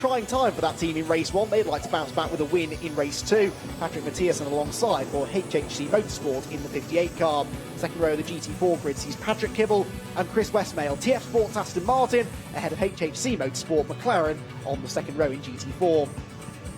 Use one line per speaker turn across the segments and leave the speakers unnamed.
Trying time for that team in race 1. They'd like to bounce back with a win in race 2. Patrick Mathiasen alongside for HHC Motorsport in the 58 car. Second row of the GT4 grid sees Patrick Kibble and Chris Westmail. TF Sports Aston Martin ahead of HHC Motorsport McLaren on the second row in GT4.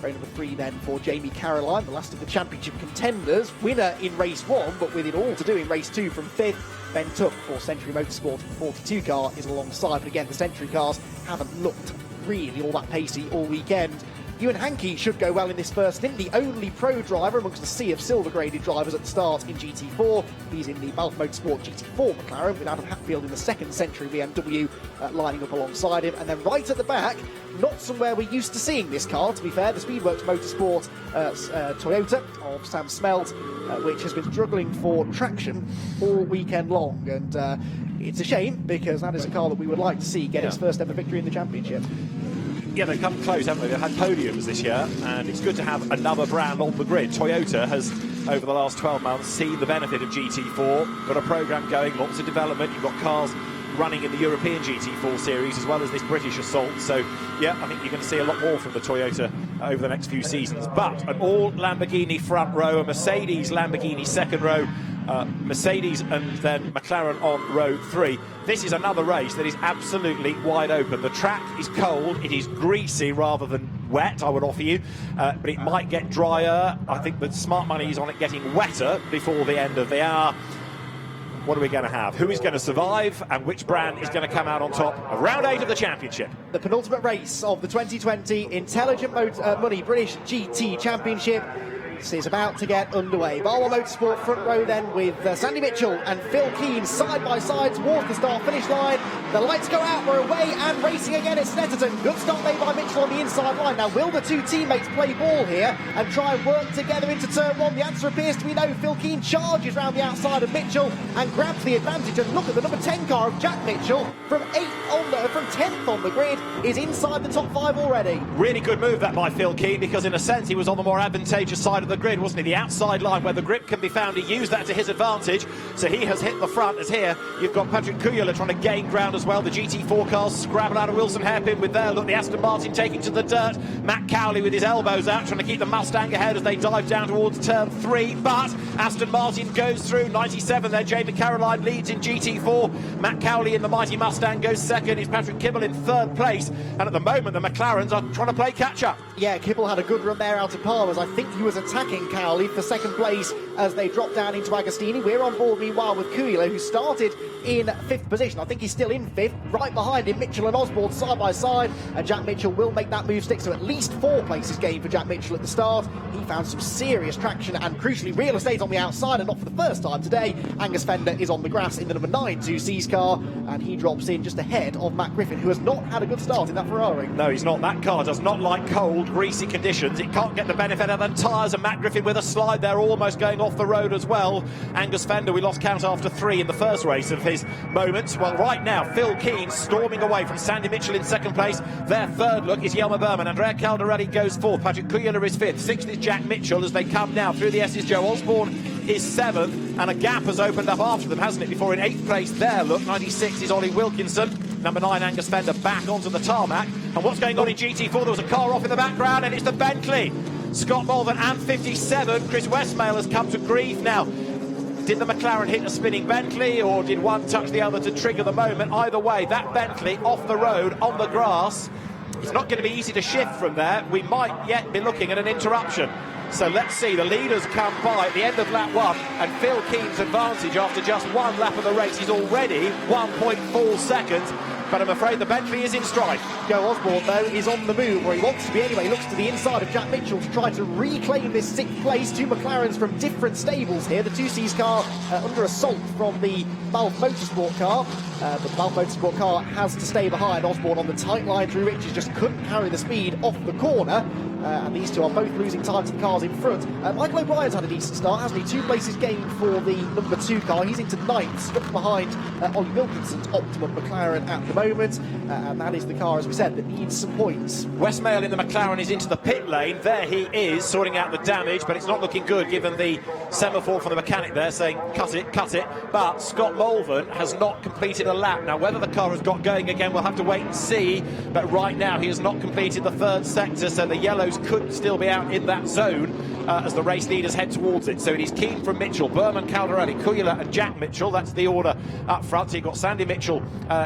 Row number 3 then for Jamie Caroline, the last of the championship contenders. Winner in race 1, but with it all to do in race 2 from 5th. Ben Tuck for Century Motorsport, the 42 car, is alongside. But again, the Century cars haven't looked really all that pacey all weekend. Ewan Hankey should go well in this first stint, the only pro driver amongst a sea of silver-graded drivers at the start in GT4. He's in the Balf Motorsport GT4 McLaren with Adam Hatfield in the second Century BMW lining up alongside him. And then right at the back, not somewhere we're used to seeing this car, to be fair, the Speedworks Motorsport Toyota of Sam Smelt, which has been struggling for traction all weekend long. And it's a shame, because that is a car that we would like to see get its first ever victory in the championship.
Yeah, they've come close, haven't they? They've had podiums this year, and it's good to have another brand on the grid. Toyota has, over the last 12 months, seen the benefit of GT4, got a programme going, lots of development. You've got cars running in the European GT4 series as well as this British assault. So, yeah, I think you're going to see a lot more from the Toyota over the next few seasons. But an all-Lamborghini front row, a Mercedes-Lamborghini second row, Mercedes and then McLaren on row 3. This is another race that is absolutely wide open. The track is cold, it is greasy rather than wet, I would offer you, but it might get drier. I think the smart money is on it getting wetter before the end of the hour. What are we going to have? Who is going to survive, and which brand is going to come out on top of round 8 of the championship?
The penultimate race of the 2020 Intelligent Money British GT Championship is about to get underway. Barwell Motorsport front row then with Sandy Mitchell and Phil Keane side by side towards the start-finish line. The lights go out, we're away and racing again at Snetterton. Good start made by Mitchell on the inside line. Now, will the two teammates play ball here and try and work together into turn 1? The answer appears to be no. Phil Keane charges round the outside of Mitchell and grabs the advantage. And look at the number 10 car of Jack Mitchell from 10th on the grid, is inside the top 5 already.
Really good move that by Phil Keane, because in a sense he was on the more advantageous side of the grid, wasn't he? The outside line where the grip can be found, he used that to his advantage, so he has hit the front. As here you've got Patrick Kuyala trying to gain ground as well. The GT4 cars scrabble out of Wilson hairpin with there. Look, the Aston Martin taking to the dirt. Matt Cowley with his elbows out trying to keep the Mustang ahead as they dive down towards turn 3, but Aston Martin goes through. 97 there. Jamie Caroline leads in GT4. Matt Cowley in the mighty Mustang goes second. It's Patrick Kibble in third place, and at the moment the McLarens are trying to play catch up. Yeah, Kibble had a good run there out of Palmer's. I think he was attacking Cowley for second place as they drop down into Agostini. We're on board meanwhile with Kuyala, who started in 5th position. I think he's still in 5th. Right behind him, Mitchell and Osborne side by side, and Jack Mitchell will make that move stick, so at least 4 places gained for Jack Mitchell at the start. He found some serious traction and crucially real estate on the outside, and not for the first time today. Angus Fender is on the grass in the number 9 2C's car, and he drops in just ahead of Matt Griffin, who has not had a good start in that Ferrari. No, he's not. That car does not like cold, greasy conditions. It can't get the benefit of the tyres, and Matt Griffin with a slide there, almost going off the road as well. Angus Fender, we lost count after 3 in the first race of his moment. Well, right now, Phil Keane storming away from Sandy Mitchell in second place. Their third look is Yelmer Berman. Andrea Caldarelli goes fourth. Patrick Kuyala is 5th. 6th is Jack Mitchell as they come now through the S's. Joe Osborne is 7th, and a gap has opened up after them, hasn't it? Before in 8th place there, look, 96 is Ollie Wilkinson. Number 9, Angus Fender, back onto the tarmac. And what's going on in GT4? There was a car off in the background, and it's the Bentley. Scott Malvern and 57. Chris Westmail has come to grief now. Did the McLaren hit a spinning Bentley, or did one touch the other to trigger the moment? Either way, that Bentley off the road, on the grass. It's not going to be easy to shift from there. We might yet be looking at an interruption. So let's see, the leaders come by at the end of lap 1, and Phil Keane's advantage after just 1 lap of the race is already 1.4 seconds. But I'm afraid the Bentley is in strife. Joe Osborne, though, is on the move, where he wants to be anyway. Looks to the inside of Jack Mitchell to try to reclaim this 6th place. 2 McLarens from different stables here. The 2C's car under assault from the Balf Motorsport car. But the Balf Motorsport car has to stay behind. Osborne on the tight line through Richards just couldn't carry the speed off the corner. And these two are both losing time to the cars in front. Michael O'Brien's had a decent start, hasn't he? 2 places gained for the number 2 car. He's into 9th, stuck behind Ollie Wilkinson's Optimum McLaren at the moment. And that is the car, as we said, that needs some points. Westmail in the McLaren is into the pit lane. There he is, sorting out the damage, but it's not looking good given the semaphore from the mechanic there saying, cut it, cut it. But Scott Malvern has not completed the lap. Now, whether the car has got going again, we'll have to wait and see. But right now, he has not completed the third sector, so the yellows could still be out in that zone as the race leaders head towards it. So it is Keane from Mitchell, Berman, Caldarelli, Kujala and Jack Mitchell. That's the order up front. So you've got Sandy Mitchell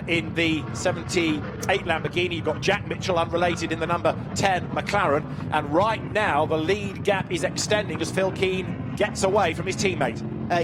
in the 78 Lamborghini. You've got Jack Mitchell, unrelated, in the number 10 McLaren. And right now, the lead gap is extending as Phil Keane gets away from his teammate.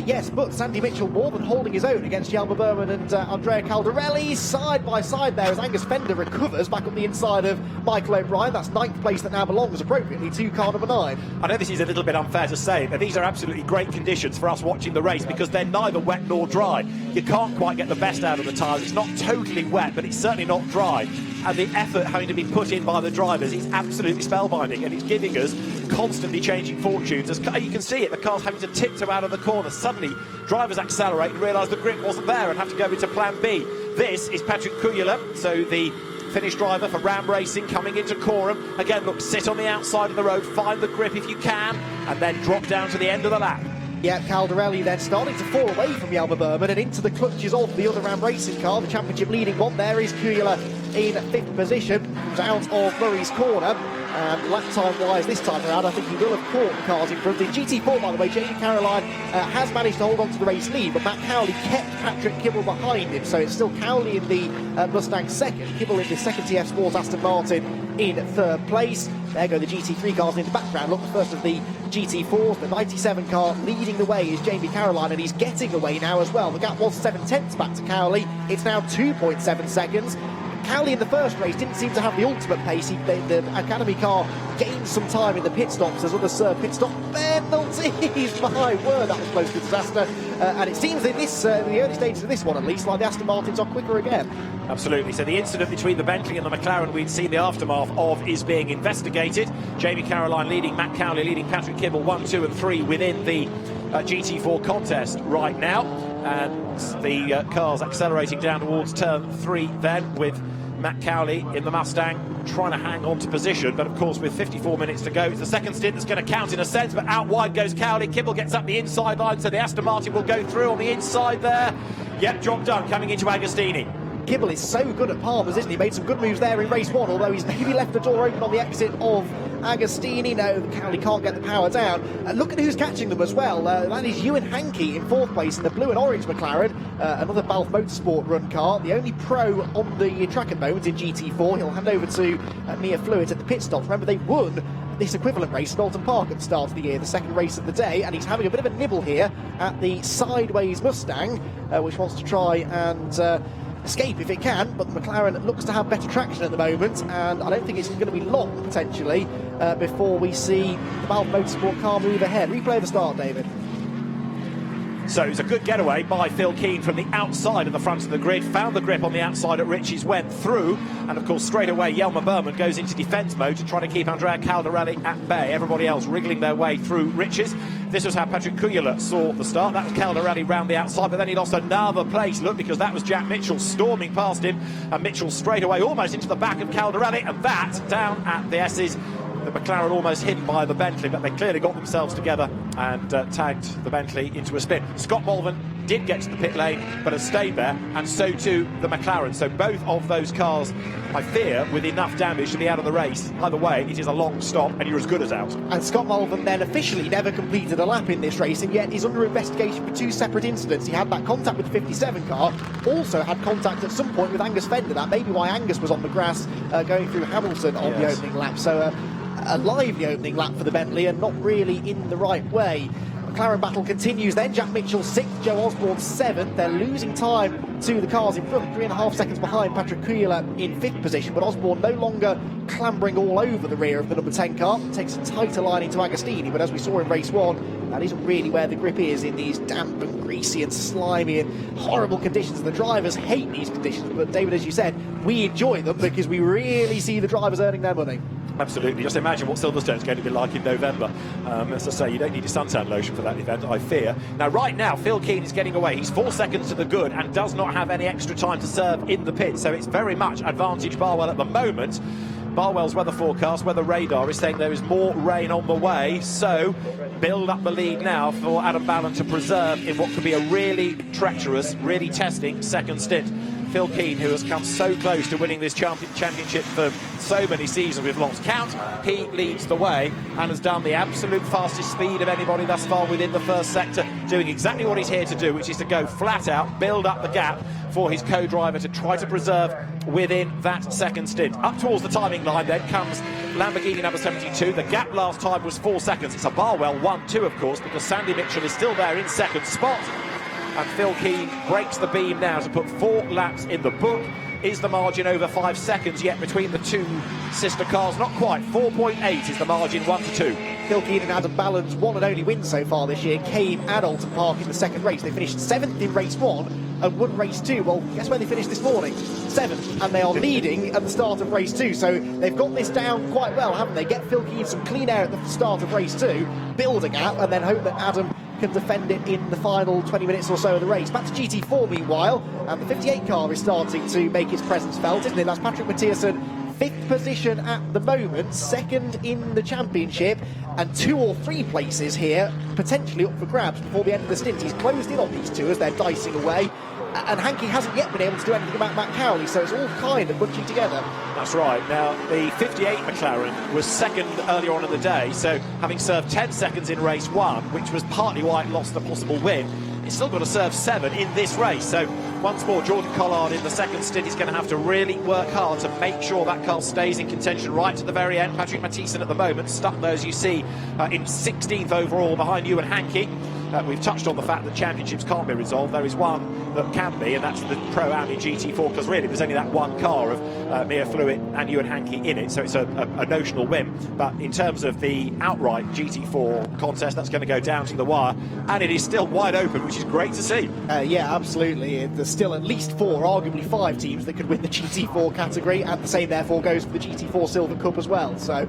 Yes, but Sandy Mitchell more than holding his own against Jelmer Berman and Andrea Caldarelli. Side by side there as Angus Fender recovers back on the inside of Michael O'Brien. That's 9th place that now belongs appropriately to car number 9.
I know this is a little bit unfair to say, but these are absolutely great conditions for us watching the race because they're neither wet nor dry. You can't quite get the best out of the tyres. It's not totally wet, but it's certainly not dry. And the effort having to be put in by the drivers is absolutely spellbinding, and it's giving us constantly changing fortunes. As you can see it, the car's having to tiptoe out of the corner. Suddenly, drivers accelerate and realise the grip wasn't there and have to go into plan B. This is Patrick Kujala, so the Finnish driver for Ram Racing, coming into Coram. Again, look, sit on the outside of the road, find the grip if you can, and then drop down to the end of the lap.
Yeah, Caldarelli then starting to fall away from Jelmer Berman and into the clutches of the other Ram Racing car. The championship leading one there is Kujala in 5th position. Comes out of Murray's corner. And lap time wise this time around, I think he will have caught the cars in front. The GT4, by the way, Jamie Caroline has managed to hold on to the race lead, but Matt Cowley kept Patrick Kibble behind him. So it's still Cowley in the Mustang second, Kibble in the second TF Sports Aston Martin in 3rd place. There go the GT3 cars in the background. Look, the first of the GT4s, the 97 car leading the way is Jamie Caroline, and he's getting away now as well. The gap was 7/10 back to Cowley. It's now 2.7 seconds. Cowley in the first race didn't seem to have the ultimate pace. The Academy car gained some time in the pit stops as others served pit stop penalties. My word, that was close to disaster. And it seems in this, in the early stages of this one at least, like the Aston Martins are quicker again.
Absolutely. So the incident between the Bentley and the McLaren we'd seen the aftermath of is being investigated. Jamie Caroline leading, Matt Cowley leading Patrick Kibble 1, 2 and 3 within the GT4 contest right now. And the cars accelerating down towards turn 3 then, with Matt Cowley in the Mustang trying to hang on to position, but of course with 54 minutes to go, it's the second stint that's going to count in a sense, but out wide goes Cowley. Kibble gets up the inside line, so the Aston Martin will go through on the inside there. Yep, job done, coming into Agostini.
Kibble is so good at Palmer's, isn't he? Made some good moves there in race 1, although he's maybe left the door open on the exit of Agostini. No, Cowley can't get the power down. Look at who's catching them as well. That is Ewan Hankey in 4th place in the blue and orange McLaren, another Balf Motorsport run car, the only pro on the track at the moment in GT4. He'll hand over to Mia Fluid at the pit stops. Remember, they won this equivalent race at Alton Park at the start of the year, the second race of the day, and he's having a bit of a nibble here at the sideways Mustang, which wants to try and escape if it can, but the McLaren looks to have better traction at the moment, and I don't think it's going to be long, potentially, before we see the Balf Motorsport car move ahead. Replay the start, David.
So it's a good getaway by Phil Keane from the outside of the front of the grid, found the grip on the outside at Ritchie's, went through, and of course straight away Jelmer Berman goes into defence mode to try to keep Andrea Caldarelli at bay. Everybody else wriggling their way through Ritchie's. This was how Patrick Kujala saw the start. That was Caldarelli round the outside, but then he lost another place, look, because that was Jack Mitchell storming past him, and Mitchell straight away almost into the back of Caldarelli, and that down at the S's. The McLaren almost hidden by the Bentley, but they clearly got themselves together and tagged the Bentley into a spin. Scott Mulvin did get to the pit lane, but has stayed there, and so too the McLaren. So both of those cars, I fear, with enough damage to be out of the race. Either way, it is a long stop, and you're as good as out. And
Scott Mulvin then officially never completed a lap in this race, and yet is under investigation for 2 separate incidents. He had that contact with the 57 car, also had contact at some point with Angus Fender. That may be why Angus was on the grass going through Hamilton on the opening lap. So a lively opening lap for the Bentley, and not really in the right way. McLaren battle continues then. Jack Mitchell 6th, Joe Osborne 7th. They're losing time to the cars in front, 3.5 seconds behind Patrick Kujala in 5th position, but Osborne no longer clambering all over the rear of the number 10 car. Takes a tighter line into Agostini, but as we saw in race 1, that isn't really where the grip is in these damp and greasy and slimy and horrible conditions. The drivers hate these conditions, but David, as you said, we enjoy them because we really see the drivers earning their money.
Absolutely. Just imagine what Silverstone's going to be like in November. As I say, you don't need a suntan lotion for that event, I fear. Now, right now, Phil Keane is getting away. He's 4 seconds to the good and does not have any extra time to serve in the pit, so it's very much advantage Barwell at the moment. Barwell's weather forecast, weather radar, is saying there is more rain on the way, so build up the lead now for Adam Ballon to preserve in what could be a really treacherous, really testing second stint. Phil Keane, who has come so close to winning this championship for so many seasons we've lost count, he leads the way and has done the absolute fastest speed of anybody thus far within the first sector, doing exactly what he's here to do, which is to go flat out, build up the gap for his co-driver to try to preserve within that second stint. Up towards the timing line then comes Lamborghini number 72. The gap last time was 4 seconds. It's a Barwell 1-2, of course, because Sandy Mitchell is still there in second spot. And Phil Keane breaks the beam now to put 4 laps in the book. Is the margin over 5 seconds yet between the two sister cars? Not quite. 4.8 is the margin, 1-2.
Phil Keane and Adam Ballan's one and only win so far this year came at Alton Park in the second race. They finished 7th in race 1 and won race 2. Well, guess where they finished this morning? 7th, and they are leading at the start of race 2. So they've got this down quite well, haven't they? Get Phil Keane some clean air at the start of race 2, build a gap, and then hope that Adam can defend it in the final 20 minutes or so of the race. Back to GT4 meanwhile, and the 58 car is starting to make its presence felt, isn't it? That's Patrick Mathiasen, 5th position at the moment, 2nd in the championship, and 2 or 3 places here potentially up for grabs before the end of the stint. He's closed in on these two as they're dicing away, and Hankey hasn't yet been able to do anything about Matt Cowley, so it's all kind of bunching together.
That's right. Now, the 58 McLaren was 2nd earlier on in the day, so having served 10 seconds in race 1, which was partly why it lost the possible win, it's still got to serve 7 in this race. So once more, Jordan Collard in the second stint is going to have to really work hard to make sure that car stays in contention right to the very end. Patrick Mathiasen at the moment stuck there, as you see, in 16th overall behind Ewan Hankey. We've touched on the fact that championships can't be resolved. There is one that can be, and that's the Pro Audi GT4, because really there's only that one car of Mia Fluid and Ewan Hankey in it, so it's a notional win. But in terms of the outright GT4 contest, that's going to go down to the wire, and it is still wide open, which is great to see.
Yeah, absolutely. There's still at least 4, arguably 5 teams that could win the GT4 category, and the same therefore goes for the GT4 Silver Cup as well. So,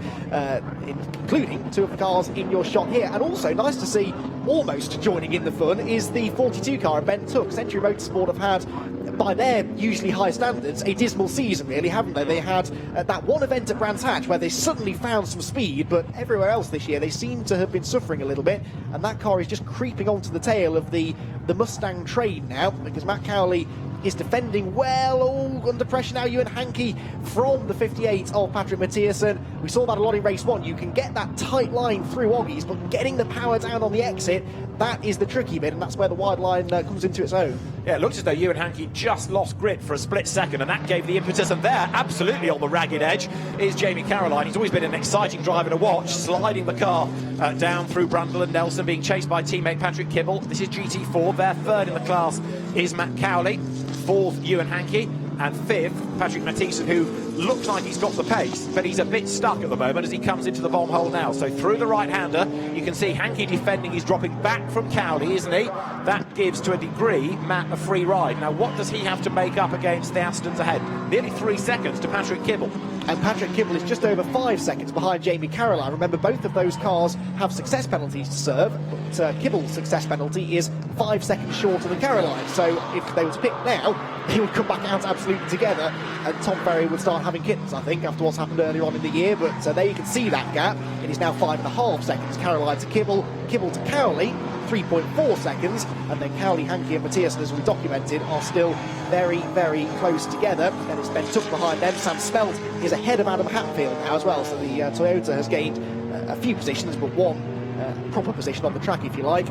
including 2 of the cars in your shot here, and also nice to see, almost joining in the fun, is the 42 car of Ben Tuck. Century Motorsport have had, by their usually high standards, a dismal season, really, haven't they? They had that one event at Brands Hatch where they suddenly found some speed, but everywhere else this year they seem to have been suffering a little bit, and that car is just creeping onto the tail of the Mustang train now, because Matt Cowley is defending well. Oh, under pressure now, Ewan Hankey from the 58 of Patrick Mathiasen. We saw that a lot in race 1. You can get that tight line through Oggies, but getting the power down on the exit, that is the tricky bit, and that's where the wide line comes into its own.
Yeah, it looks as though Ewan Hankey just lost grip for a split second, and that gave the impetus, and there, absolutely on the ragged edge, is Jamie Caroline. He's always been an exciting driver to watch, sliding the car down through Brundle and Nelson, being chased by teammate Patrick Kibble. This is GT4. Their 3rd in the class is Matt Cowley, 4th Ewan Hankey, and 5th Patrick Mathiasen, who looks like he's got the pace, but he's a bit stuck at the moment as he comes into the bomb hole now. So through the right-hander, you can see Hankey defending. He's dropping back from Cowley, isn't he? That gives, to a degree, Matt a free ride. Now, what does he have to make up against the Astons ahead? Nearly 3 seconds to Patrick Kibble.
And Patrick Kibble is just over 5 seconds behind Jamie Caroline. Remember, both of those cars have success penalties to serve, but Kibble's success penalty is 5 seconds shorter than Caroline. So if they were to pick now, he would come back out absolutely together, and Tom Ferry would start having kittens, I think, after what's happened earlier on in the year. But there you can see that gap. It is now 5.5 seconds. Caroline to Kibble, Kibble to Cowley, 3.4 seconds, and then Cowley, Hankey and Mathiasen, as we documented, are still very, very close together. Then it's Ben Tuck behind them. Sam Smelt is ahead of Adam Hatfield now as well, so the Toyota has gained a few positions, but one proper position on the track, if you like,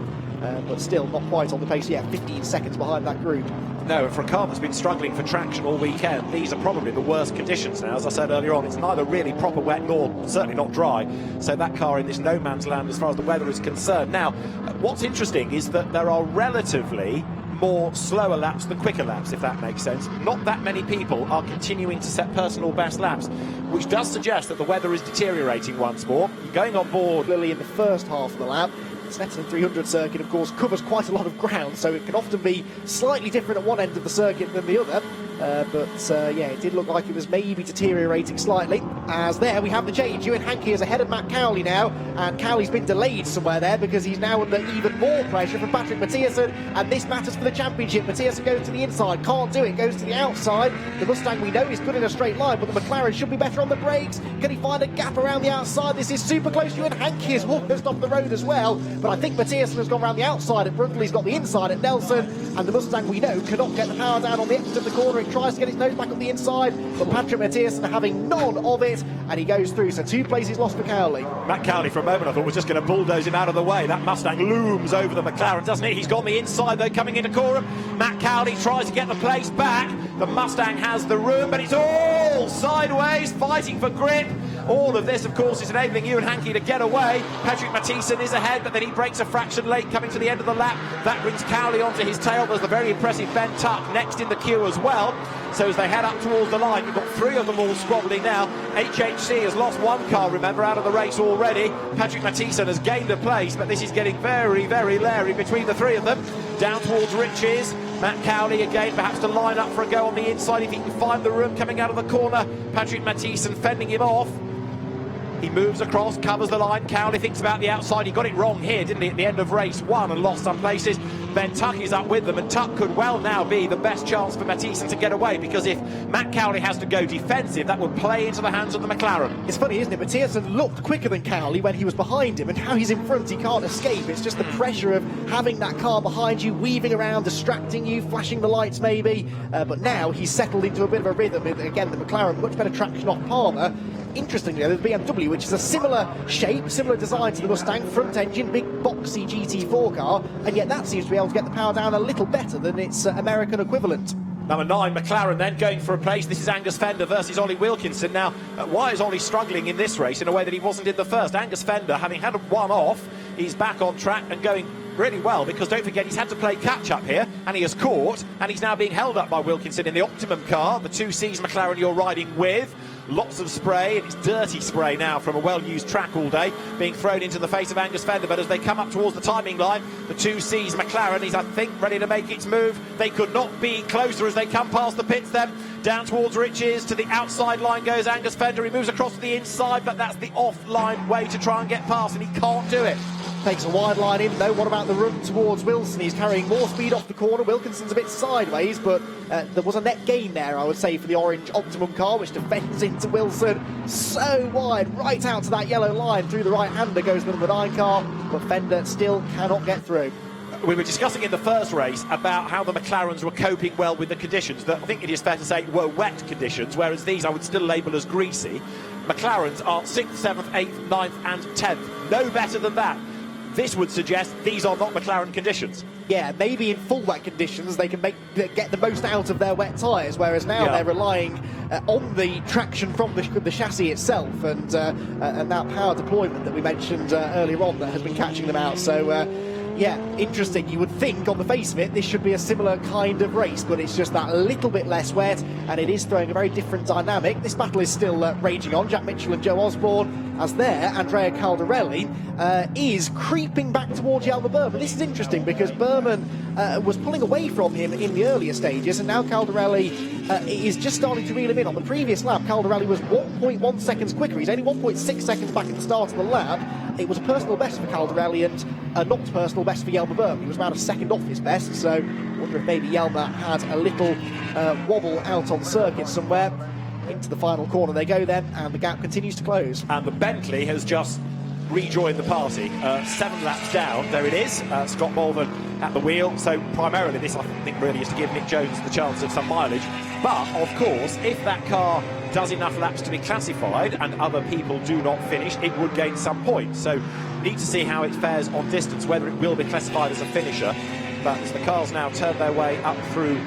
but still not quite on the pace yet. 15 seconds behind that group.
No, and for a car that's been struggling for traction all weekend, these are probably the worst conditions now. As I said earlier on, it's neither really proper wet nor certainly not dry. So that car in this no man's land as far as the weather is concerned. Now, what's interesting is that there are relatively more slower laps than quicker laps, if that makes sense. Not that many people are continuing to set personal best laps, which does suggest that the weather is deteriorating once more. Going on board
Lily in the first half of the lap. Snetterton 300 circuit, of course, covers quite a lot of ground, so it can often be slightly different at one end of the circuit than the other. Yeah, it did look like it was maybe deteriorating slightly. As there, we have the change. Ewan Hankey is ahead of Matt Cowley now, and Cowley's been delayed somewhere there because he's now under even more pressure from Patrick Mathiasen, and this matters for the championship. Mathiasen goes to the inside, can't do it, goes to the outside. The Mustang, we know, is good in a straight line, but the McLaren should be better on the brakes. Can he find a gap around the outside? This is super close. Ewan Hankey is almost off the road as well, but I think Mathiasen has gone around the outside at Brundle. He's got the inside at Nelson, and the Mustang, we know, cannot get the power down on the exit of the corner. He tries to get his nose back on the inside, but Patrick Mathiasen having none of it, and he goes through. So 2 places lost for Cowley.
Matt Cowley, for a moment, I thought was just going to bulldoze him out of the way. That Mustang looms over the McLaren, doesn't it? He's got the inside, though, coming into Coram. Matt Cowley tries to get the place back. The Mustang has the room, but it's all sideways, fighting for grip. All of this, of course, is enabling Ewan Hankey to get away. Patrick Mathiasen is ahead, but then he breaks a fraction late coming to the end of the lap. That brings Cowley onto his tail. There's the very impressive Ben Tuck next in the queue as well. So as they head up towards the line, we've got 3 of them all squabbling now. HHC has lost 1 car, remember, out of the race already. Patrick Mathiasen has gained a place, but this is getting very, very leery between the 3 of them. Down towards Riches. Matt Cowley again, perhaps to line up for a go on the inside if he can find the room coming out of the corner. Patrick Mathiasen fending him off. He moves across, covers the line. Cowley thinks about the outside. He got it wrong here, didn't he, at the end of race 1 and lost some places. Ben Tuck is up with them, and Tuck could well now be the best chance for Mathiasen to get away, because if Matt Cowley has to go defensive, that would play into the hands of the McLaren.
It's funny, isn't it? Mathiasen looked quicker than Cowley when he was behind him, and now he's in front, he can't escape. It's just the pressure of having that car behind you, weaving around, distracting you, flashing the lights maybe. But now he's settled into a bit of a rhythm. Again, the McLaren, much better traction off Palmer. Interestingly, the BMW, which is a similar shape, similar design to the Mustang, front engine, big boxy GT4 car, and yet that seems to be able to get the power down a little better than its American equivalent.
Number 9, McLaren then going for a place. This is Angus Fender versus Ollie Wilkinson. Now, why is Ollie struggling in this race in a way that he wasn't in the first? Angus Fender, having had 1 off, he's back on track and going really well, because don't forget he's had to play catch-up here, and he has caught, and he's now being held up by Wilkinson in the Optimum car, the 2Cs McLaren you're riding with. Lots of spray, and it's dirty spray now from a well-used track all day, being thrown into the face of Angus Fender. But as they come up towards the timing line, the 2Cs McLaren is, I think, ready to make its move. They could not be closer as they come past the pits then. Down towards Riches, to the outside line goes Angus Fender. He moves across to the inside, but that's the off-line way to try and get past, and he can't do it.
Takes a wide line in though. What about the run towards Wilson? He's carrying more speed off the corner. Wilkinson's a bit sideways, but there was a net gain there, I would say, for the orange Optimum car, which defends into Wilson. So wide, right out to that yellow line. Through the right-hander goes the number 9 car, but Fender still cannot get through.
We were discussing in the first race about how the McLarens were coping well with the conditions that I think it is fair to say were wet conditions, whereas these I would still label as greasy. McLarens are 6th, 7th, 8th, 9th and 10th. No better than that. This would suggest these are not McLaren conditions.
Yeah, maybe in full wet conditions they can get the most out of their wet tyres, whereas now they're relying on the traction from the chassis itself and that power deployment that we mentioned earlier on that has been catching them out. So yeah, interesting. You would think on the face of it this should be a similar kind of race, but it's just that little bit less wet, and it is throwing a very different dynamic. This battle is still raging on. Jack Mitchell and Joe Osborne, as there, Andrea Caldarelli is creeping back towards Jelmer Berman. This is interesting because Berman was pulling away from him in the earlier stages, and now Caldarelli is just starting to reel him in. On the previous lap, Caldarelli was 1.1 seconds quicker. He's only 1.6 seconds back at the start of the lap. It was a personal best for Caldarelli and not personal best for Jelmer Berman. He was about a second off his best, so I wonder if maybe Jelmer had a little wobble out on circuit somewhere. Into the final corner they go then, and the gap continues to close.
And the Bentley has just rejoined the party. 7 laps down, there it is. Scott Malvern at the wheel. So primarily this, I think, really is to give Nick Jones the chance of some mileage. But, of course, if that car does enough laps to be classified and other people do not finish, it would gain some points. So need to see how it fares on distance, whether it will be classified as a finisher. But as the cars now turn their way up through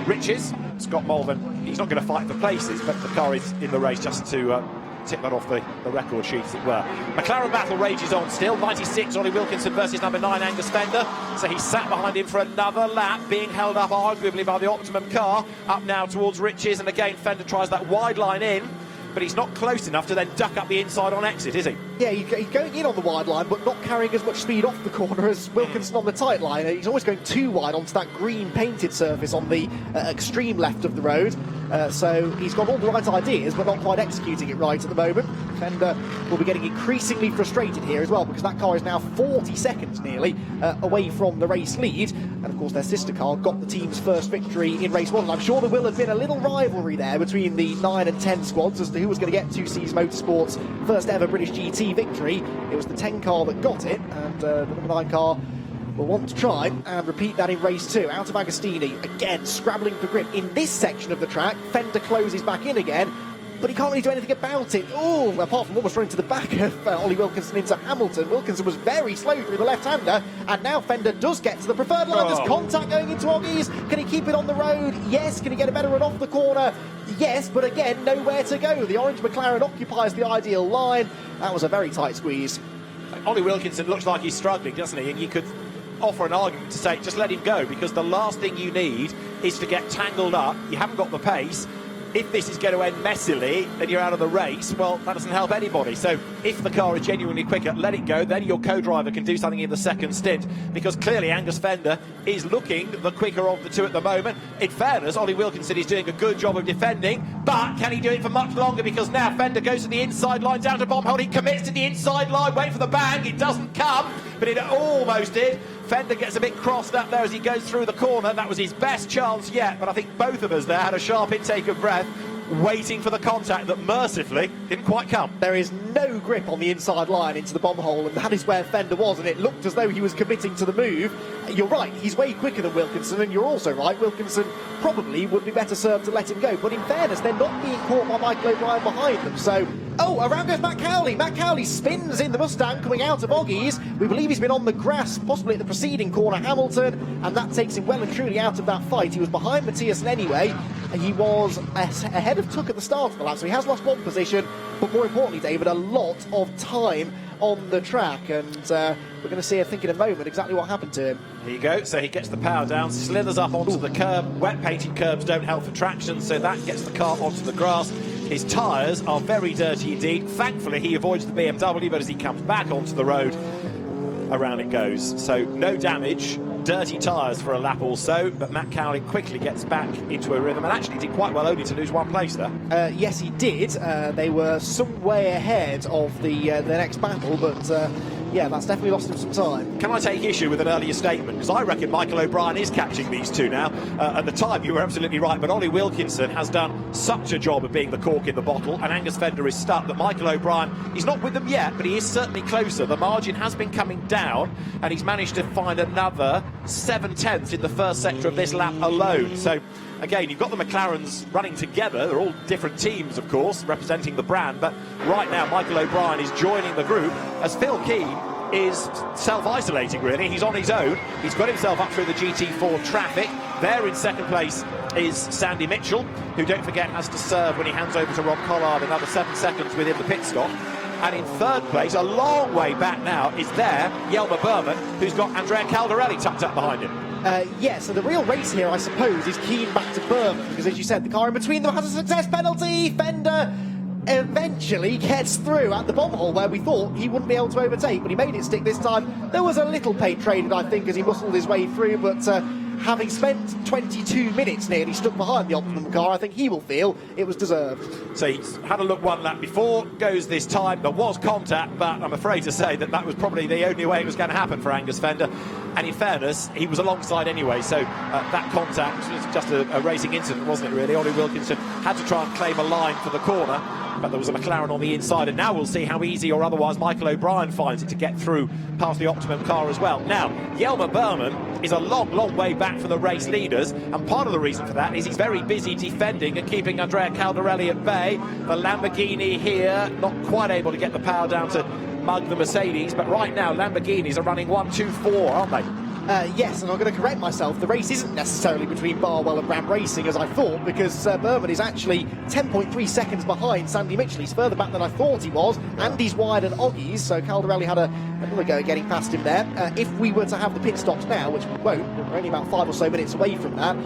Riches, Scott Malvern, he's not going to fight for places, but the car is in the race just to tick that off the record sheet, as it were. McLaren battle rages on still. 96, Ollie Wilkinson versus number 9, Angus Fender. So he's sat behind him for another lap, being held up arguably by the Optimum car. Up now towards Riches, and again Fender tries that wide line in, but he's not close enough to then duck up the inside on exit, is he?
Yeah, he's going in on the wide line, but not carrying as much speed off the corner as Wilkinson on the tight line. He's always going too wide onto that green painted surface on the extreme left of the road. So he's got all the right ideas, but not quite executing it right at the moment. Fender will be getting increasingly frustrated here as well, because that car is now 40 seconds nearly away from the race lead. And of course their sister car got the team's first victory in race 1. And I'm sure there will have been a little rivalry there between the 9 and 10 squads as to who was going to get 2Cs Motorsport's first ever British GT victory. It was the 10 car that got it, and the number 9 car will want to try and repeat that in race 2. Out of Agostini, again scrabbling for grip in this section of the track. Fender closes back in again, but he can't really do anything about it. Oh, apart from almost running to the back of Ollie Wilkinson into Hamilton. Wilkinson was very slow through the left-hander, and now Fender does get to the preferred line. There's contact going into Oggies. Can he keep it on the road? Yes. Can he get a better run off the corner? Yes, but again, nowhere to go. The orange McLaren occupies the ideal line. That was a very tight squeeze.
Ollie Wilkinson looks like he's struggling, doesn't he? And you could offer an argument to say, just let him go, because the last thing you need is to get tangled up. You haven't got the pace. If this is going to end messily and you're out of the race, well, that doesn't help anybody. So if the car is genuinely quicker, let it go. Then your co-driver can do something in the second stint, because clearly Angus Fender is looking the quicker of the two at the moment. In fairness, Ollie Wilkinson is doing a good job of defending, but can he do it for much longer? Because now Fender goes to the inside line, down to Bombhold. He commits to the inside line, wait for the bang. It doesn't come, but it almost did. Fender gets a bit crossed up there as he goes through the corner. That was his best chance yet, but I think both of us there had a sharp intake of breath, waiting for the contact that mercifully didn't quite come.
There is no grip on the inside line into the bomb hole, and that is where Fender was, and it looked as though he was committing to the move. You're right, he's way quicker than Wilkinson, and you're also right, Wilkinson probably would be better served to let him go, but in fairness, they're not being caught by Michael O'Brien behind them, so... Oh, around goes Matt Cowley. Matt Cowley spins in the Mustang coming out of Oggies. We believe he's been on the grass, possibly at the preceding corner, Hamilton, and that takes him well and truly out of that fight. He was behind Matthias anyway. He was ahead of Tuck at the start of the lap, so he has lost one position, but more importantly, David, a lot of time on the track, and we're going to see, I think, in a moment exactly what happened to him.
Here you go. So he gets the power down, slithers up onto the curb. Wet painted curbs don't help for traction, so that gets the car onto the grass. His tyres are very dirty indeed. Thankfully, he avoids the BMW, but as he comes back onto the road, around it goes. So no damage, dirty tyres for a lap or so, but Matt Cowley quickly gets back into a rhythm and actually did quite well, only to lose one place there.
Yes, he did. They were some way ahead of the next battle, but yeah, that's definitely lost him some time.
Can I take issue with an earlier statement? Because I reckon Michael O'Brien is catching these two now. At the time, you were absolutely right, but Ollie Wilkinson has done such a job of being the cork in the bottle, and Angus Fender is stuck, that Michael O'Brien, he's not with them yet, but he is certainly closer. The margin has been coming down, and he's managed to find another 7/10 in the first sector of this lap alone. So again, you've got the McLarens running together. They're all different teams, of course, representing the brand, but right now Michael O'Brien is joining the group as Phil Keane is self-isolating, really. He's on his own. He's got himself up through the GT4 traffic. There in second place is Sandy Mitchell, who, don't forget, has to serve when he hands over to Rob Collard another 7 seconds within the pit stop. And in third place, a long way back now, is there Jelmer Berman, who's got Andrea Caldarelli tucked up behind him.
Yeah, so the real race here, I suppose, is Keane back to Berman, because as you said, the car in between them has a success penalty. Fender eventually gets through at the bomb hole where we thought he wouldn't be able to overtake, but he made it stick this time. There was a little paint traded, I think, as he muscled his way through, but having spent 22 minutes nearly stuck behind the Optimum car, I think he will feel it was deserved.
So he's had a look one lap before, goes this time. There was contact, but I'm afraid to say that was probably the only way it was going to happen for Angus Fender. And in fairness, he was alongside anyway, so that contact was just a racing incident, wasn't it, really? Ollie Wilkinson had to try and claim a line for the corner, but there was a McLaren on the inside, and now we'll see how easy or otherwise Michael O'Brien finds it to get through past the Optimum car as well. Now, Jelmer Berman is a long, long way back for the race leaders, and part of the reason for that is he's very busy defending and keeping Andrea Caldarelli at bay. The Lamborghini here, not quite able to get the power down to mug the Mercedes, but right now Lamborghinis are running 1-2-4, aren't they?
Yes, and I'm going to correct myself. The race isn't necessarily between Barwell and Ram Racing, as I thought, because Berman is actually 10.3 seconds behind Sandy Mitchell. He's further back than I thought he was, and he's wide at Oggies, so Caldarelli had another go getting past him there. If we were to have the pit stops now, which we won't, we're only about 5 or so minutes away from that,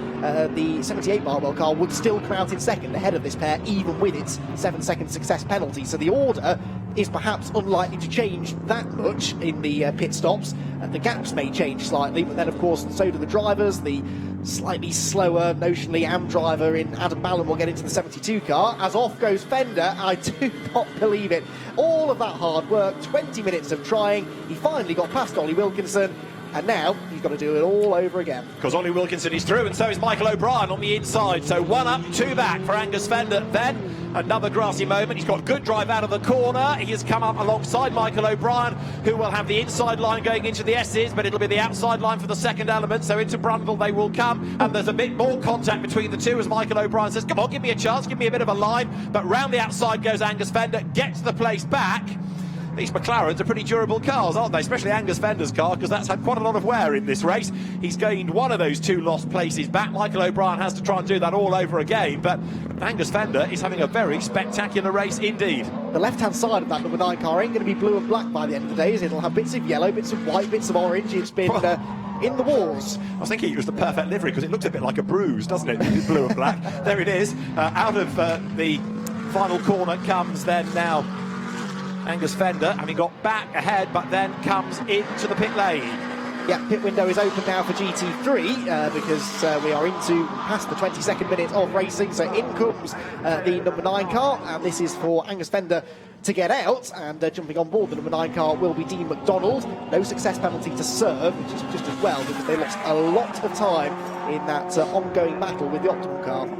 the 78 Barwell car would still come out in second ahead of this pair, even with its 7-second success penalty. So the order is perhaps unlikely to change that much in the pit stops. The gaps may change slightly, but then of course so do the drivers. The slightly slower, notionally Am driver in Adam Ballon will get into the 72 car, as off goes Fender. I do not believe it. All of that hard work, 20 minutes of trying, he finally got past Ollie Wilkinson, and now he's got to do it all over again.
Because Ollie Wilkinson is through, and so is Michael O'Brien on the inside. So 1 up, 2 back for Angus Fender. Then another grassy moment. He's got good drive out of the corner. He has come up alongside Michael O'Brien, who will have the inside line going into the S's, but it'll be the outside line for the second element. So into Brundle they will come, and there's a bit more contact between the two as Michael O'Brien says, come on, give me a chance, give me a bit of a line. But round the outside goes Angus Fender, gets the place back. These McLarens are pretty durable cars, aren't they? Especially Angus Fender's car, because that's had quite a lot of wear in this race. He's gained one of those 2 lost places back. Michael O'Brien has to try and do that all over again, but Angus Fender is having a very spectacular race indeed.
The left-hand side of that number 9 car ain't going to be blue and black by the end of the day. It'll have bits of yellow, bits of white, bits of orange. It's been in the wars.
I was thinking it was the perfect livery, because it looks a bit like a bruise, doesn't it? Blue and black. There it is. Out of the final corner comes then now Angus Fender, having got back ahead, but then comes into the pit lane.
Yeah, pit window is open now for GT3 because we are into past the 22nd minute of racing. So in comes the number 9 car, and this is for Angus Fender to get out. And jumping on board the number 9 car will be Dean McDonald. No success penalty to serve, which is just as well because they lost a lot of time in that ongoing battle with the Optimum car.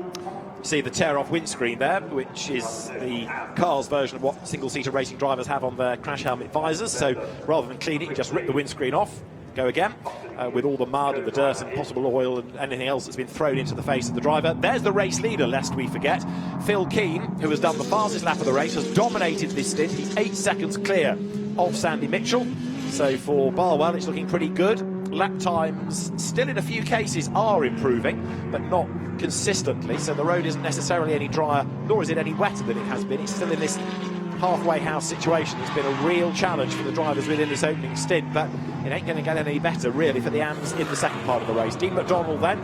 See the tear-off windscreen there, which is the car's version of what single-seater racing drivers have on their crash helmet visors. So rather than clean it, you just rip the windscreen off, go again, with all the mud and the dirt and possible oil and anything else that's been thrown into the face of the driver. There's the race leader, lest we forget. Phil Keane, who has done the fastest lap of the race, has dominated this stint. He's 8 seconds clear of Sandy Mitchell. So for Barwell, it's looking pretty good. Lap times still in a few cases are improving, but not consistently, so the road isn't necessarily any drier, nor is it any wetter than it has been. It's still in this halfway house situation. It's been a real challenge for the drivers within this opening stint, but it ain't going to get any better really for the AMs in the second part of the race. Dean McDonald then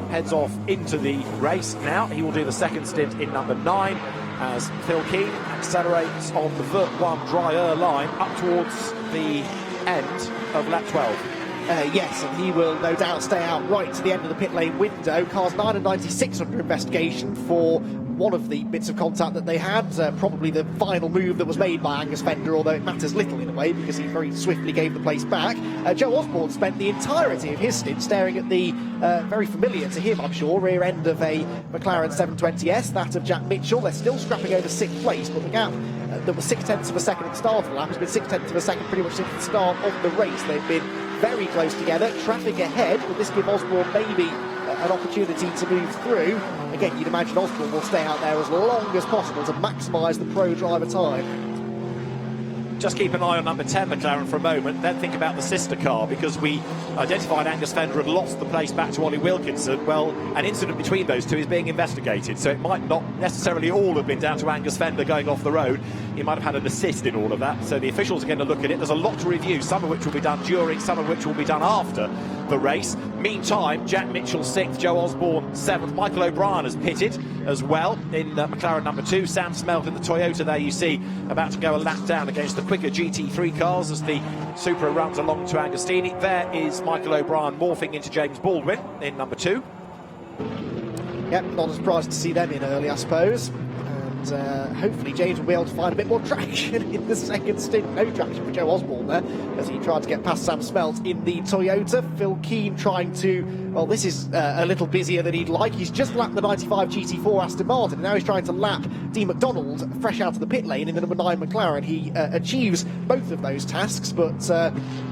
heads off into the race now. He will do the second stint in number 9 as Phil Keane accelerates on the Vert 1 drier line up towards the end of lap 12.
Yes, and he will no doubt stay out right to the end of the pit lane window. Cars 9 and 96 under investigation for one of the bits of contact that they had, probably the final move that was made by Angus Fender, although it matters little in a way because he very swiftly gave the place back. Joe Osborne spent the entirety of his stint staring at the very familiar to him, I'm sure, rear end of a McLaren 720S, that of Jack Mitchell. They're still scrapping over 6th place, but the gap that was 0.6 of a second at the start of the lap has been 0.6 of a second pretty much since the start of the race. They've been very close together, traffic ahead. Will this give Osborne maybe an opportunity to move through? Again, you'd imagine Osborne will stay out there as long as possible to maximise the pro driver time.
Just keep an eye on number 10 McLaren for a moment, then think about the sister car, because we identified Angus Fender had lost the place back to Ollie Wilkinson. Well, an incident between those two is being investigated, so it might not necessarily all have been down to Angus Fender going off the road. He might have had an assist in all of that, so the officials are going to look at it. There's a lot to review, some of which will be done during, some of which will be done after the race. Meantime, Jack Mitchell 6th, Joe Osborne 7th. Michael O'Brien has pitted as well in McLaren number 2. Sam Smelt in the Toyota there, you see, about to go a lap down against the quicker GT3 cars as the Supra runs along to Agostini. There is Michael O'Brien morphing into James Baldwin in number 2.
Yep, not a surprise to see them in early, I suppose. And hopefully James will be able to find a bit more traction in the second stint. No traction for Joe Osborne there as he tried to get past Sam Smelt in the Toyota. Phil Keane trying to, well, this is a little busier than he'd like. He's just lapped the 95 GT4 Aston Martin, and now he's trying to lap Dean McDonald fresh out of the pit lane in the number 9 McLaren. He achieves both of those tasks, but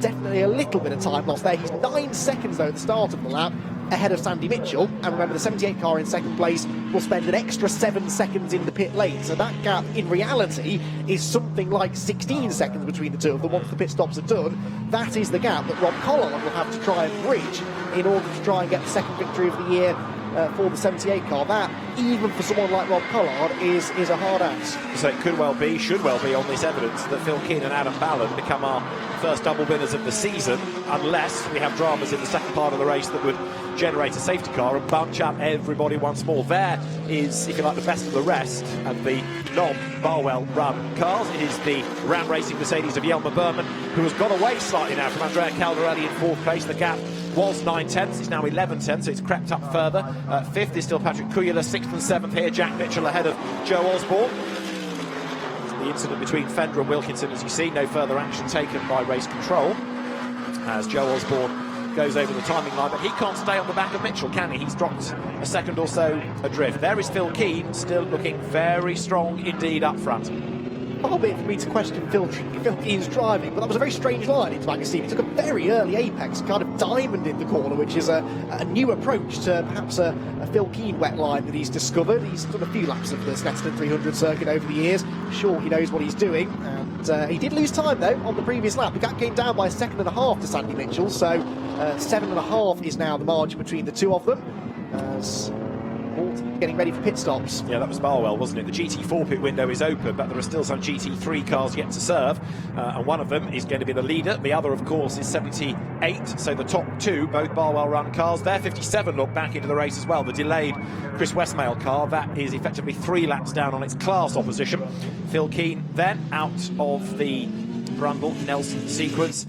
definitely a little bit of time lost there. He's 9 seconds though at the start of the lap ahead of Sandy Mitchell, and remember the 78 car in second place will spend an extra 7 seconds in the pit lane, so that gap in reality is something like 16 seconds between the two of them once the pit stops are done. That is the gap that Rob Collard will have to try and bridge in order to try and get the second victory of the year for the 78 car. That, even for someone like Rob Collard, is a hard ask.
So it could well be, should well be on this evidence that Phil Keane and Adam Ballard become our first double winners of the season, unless we have dramas in the second part of the race that would generate a safety car and bunch up everybody once more. There is, if you like, the best of the rest of the non-Barwell run cars. It is the Ram Racing Mercedes of Yelmer Berman, who has gone away slightly now from Andrea Caldarelli in 4th place. The gap was 9/10, it's now 11/10, so it's crept up further. 5th is still Patrick Kuyula, 6th and 7th here, Jack Mitchell ahead of Joe Osborne. The incident between Fender and Wilkinson, as you see, no further action taken by race control, as Joe Osborne goes over the timing line, but he can't stay on the back of Mitchell, can he? He's dropped a second or so adrift. There is Phil Keane, still looking very strong indeed up front.
Far be it for me to question Phil Keane's driving, but that was a very strange line into Magazine. He took a very early apex, kind of diamond in the corner, which is a new approach to perhaps a Phil Keane wet line that he's discovered. He's done a few laps of the Snetterton 300 circuit over the years. I'm sure he knows what he's doing, and he did lose time though on the previous lap. The gap came down by a second and a half to Sandy Mitchell, so 7.5 is now the margin between the two of them. As getting ready for pit stops.
Yeah, that was Barwell, wasn't it? The GT4 pit window is open, but there are still some GT3 cars yet to serve, and one of them is going to be the leader. The other, of course, is 78, so the top two, both Barwell run cars. Their 57 look back into the race as well. The delayed Chris Westmail car, that is effectively 3 laps down on its class opposition. Phil Keane then out of the Brundle-Nelson sequence.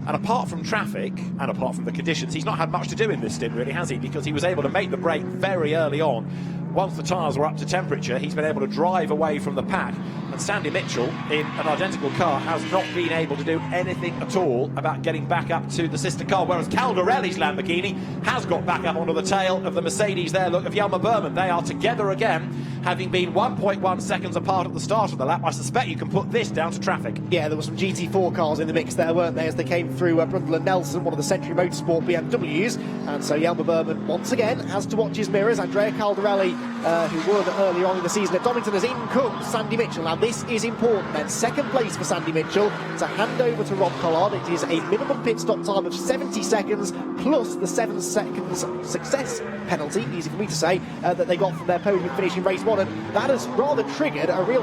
And apart from traffic, and apart from the conditions, he's not had much to do in this stint, really, has he? Because he was able to make the break very early on. Once the tyres were up to temperature, he's been able to drive away from the pack. And Sandy Mitchell, in an identical car, has not been able to do anything at all about getting back up to the sister car, whereas Caldarelli's Lamborghini has got back up onto the tail of the Mercedes there. Look, of Jelmer Berman. They are together again, having been 1.1 seconds apart at the start of the lap. I suspect you can put this down to traffic.
Yeah, there were some GT4 cars in the mix there, weren't there, as they came through Brundle and Nelson, one of the Century Motorsport BMWs. And so Jelmer Berman, once again, has to watch his mirrors. Andrea Caldarelli, who won earlier on in the season at Donington, as in comes Sandy Mitchell. Now, this is important then. Second place for Sandy Mitchell to hand over to Rob Collard. It is a minimum pit stop time of 70 seconds, plus the 7 seconds success penalty, easy for me to say, that they got from their podium finish in race 1. And that has rather triggered a real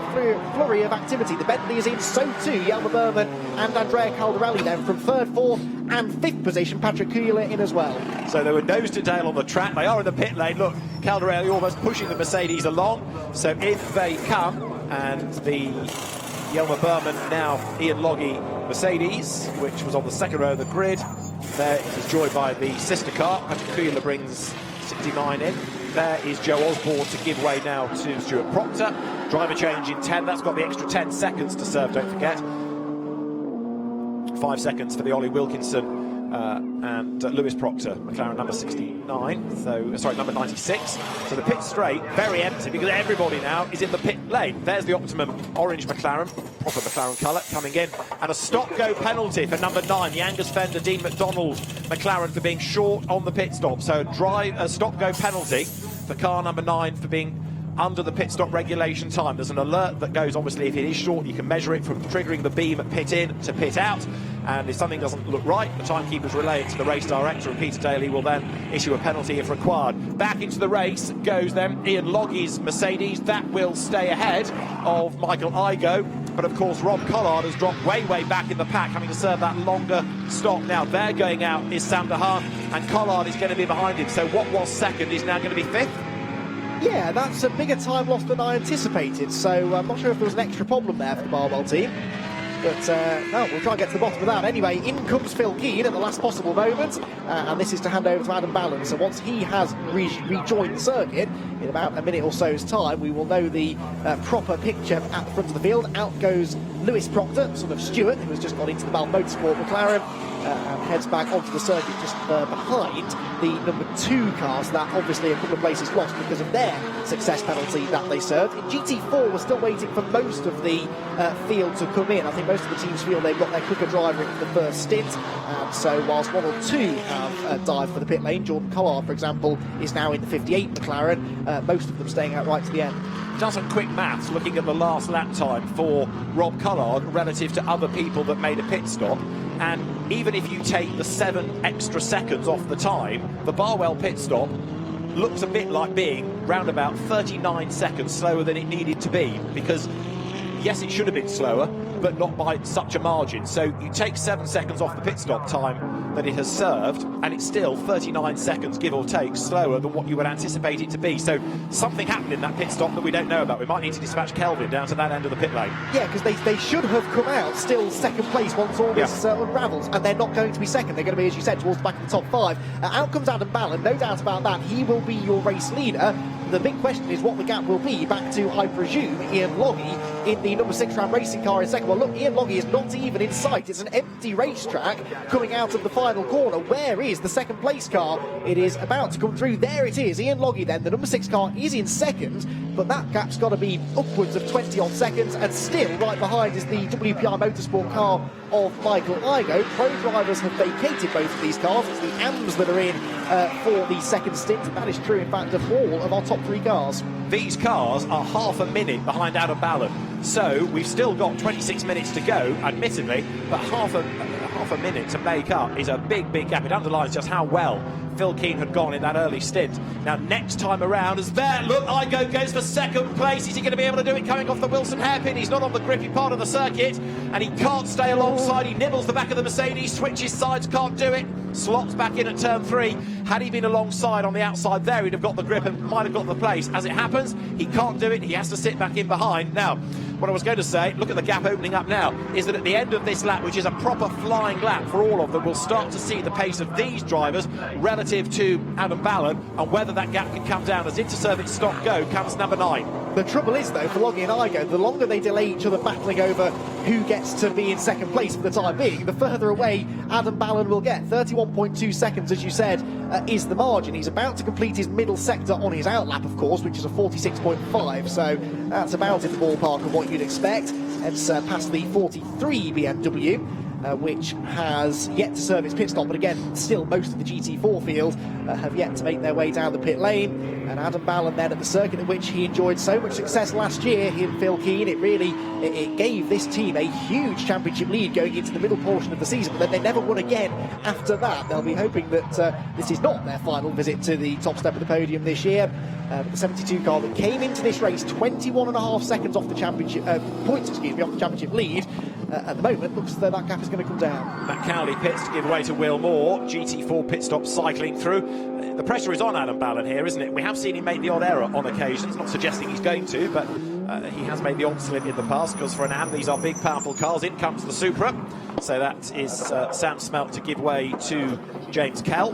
flurry of activity. The Bentley is in, so too Jelmer Berman and Andrea Caldarelli then from 3rd, 4th and 5th position. Patrick Kuyler in as well.
So they were nose to tail on the track. They are in the pit lane. Look, Caldarelli almost pushing the Mercedes along. So if they come, and the Jelmer Berman, now Ian Logie Mercedes, which was on the 2nd row of the grid, there it is joined by the sister car. Patrick Kuyler brings 69 in. There is Joe Osborne to give way now to Stuart Proctor. Driver change in 10. That's got the extra 10 seconds to serve, don't forget. 5 seconds for the Ollie Wilkinson and Lewis Proctor, McLaren number 69, so sorry, number 96. So the pit straight, very empty, because everybody now is in the pit lane. There's the Optimum orange McLaren, proper McLaren colour, coming in, and a stop-go penalty for number 9, the Angus Fender Dean McDonald McLaren, for being short on the pit stop. So a stop-go penalty for car number 9 for being under the pit stop regulation time. There's an alert that goes, obviously, if it is short, you can measure it from triggering the beam at pit in to pit out, and if something doesn't look right, the timekeepers relay it to the race director, and Peter Daly will then issue a penalty if required. Back into the race goes then Ian Loggie's Mercedes. That will stay ahead of Michael Igoe, but of course Rob Collard has dropped way back in the pack, having to serve that longer stop. Now they're going out is Sam de Haan, and Collard is going to be behind him, so what was second is now going to be 5th.
Yeah, that's a bigger time loss than I anticipated, so I'm not sure if there was an extra problem there for the Barwell team. But no, we'll try and get to the bottom of that. Anyway, in comes Phil Keane at the last possible moment, and this is to hand over to Adam Ballon. So once he has rejoined the circuit, in about a minute or so's time, we will know the proper picture at the front of the field. Out goes Lewis Proctor, son of Stuart, who has just gone into the Bal Motorsport McLaren, and heads back onto the circuit just behind the number 2 car. So that obviously a couple of places lost because of their success penalty that they served. In GT4, we're still waiting for most of the field to come in. I think most of the teams feel they've got their quicker driver in for the first stint. So whilst 1 or 2 have dived for the pit lane, Jordan Collard, for example, is now in the 58 McLaren, most of them staying out right to the end.
Done some quick maths looking at the last lap time for Rob Collard relative to other people that made a pit stop, and even if you take the 7 extra seconds off the time, the Barwell pit stop looks a bit like being round about 39 seconds slower than it needed to be, because yes, it should have been slower, but not by such a margin. So you take 7 seconds off the pit stop time that it has served, and it's still 39 seconds, give or take, slower than what you would anticipate it to be. So something happened in that pit stop that we don't know about. We might need to dispatch Kelvin down to that end of the pit lane.
Yeah, because they should have come out still second place once all this unravels, and they're not going to be second. They're going to be, as you said, towards the back of the top 5. Out comes Adam Ballon, no doubt about that. He will be your race leader. The big question is what the gap will be back to, I presume, Ian Logie in the number 6 Ram Racing car in second. Well, look, Ian Logie is not even in sight. It's an empty racetrack coming out of the final corner. Where is the second place car? It is about to come through. There it is. Ian Logie then, the number 6 car, is in second, but that gap's got to be upwards of 20 odd seconds, and still right behind is the WPR Motorsport car of Michael Igoe. Pro drivers have vacated both of these cars. It's the AMs that are in for the second stint, and that is true, in fact, of all of our top 3 cars.
These cars are half a minute behind Adam Ballon, so we've still got 26 minutes to go, admittedly, but half a minute to make up is a big gap. It underlines just how well Phil Keane had gone in that early stint. Now, next time around, as there, look, Igoe goes for second place. Is he going to be able to do it coming off the Wilson hairpin? He's not on the grippy part of the circuit, and he can't stay alongside. He nibbles the back of the Mercedes, switches sides, can't do it. Slots back in at turn 3. Had he been alongside on the outside there, he'd have got the grip and might have got the place. As it happens, he can't do it. He has to sit back in behind. Now, what I was going to say, look at the gap opening up now, is that at the end of this lap, which is a proper flying lap for all of them, we'll start to see the pace of these drivers relative to Adam Ballon, and whether that gap can come down. As into service stop go comes number 9.
The trouble is, though, for Logie and Igoe, the longer they delay each other battling over who gets to be in second place for the time being, the further away Adam Ballon will get. 31.2 seconds, as you said, is the margin. He's about to complete his middle sector on his outlap, of course, which is a 46.5, so that's about in the ballpark of what you'd expect. It's past the 43 BMW, which has yet to serve its pit stop, but again, still most of the GT4 field have yet to make their way down the pit lane. And Adam Ballon then at the circuit at which he enjoyed so much success last year, he and Phil Keane, it gave this team a huge championship lead going into the middle portion of the season, but then they never won again after that. They'll be hoping that this is not their final visit to the top step of the podium this year. The 72 car that came into this race 21.5 seconds off the championship points, off the championship lead. At the moment, looks as though that gap is going to come down.
Matt Cowley pits to give way to Will Moore. GT4 pit stop cycling through. The pressure is on Adam Ballon here, isn't it? We have seen him make the odd error on occasions, not suggesting he's going to, but he has made the odd slip in the past, because for an AM, these are big, powerful cars. In comes the Supra. So that is Sam Smelt to give way to James Kell.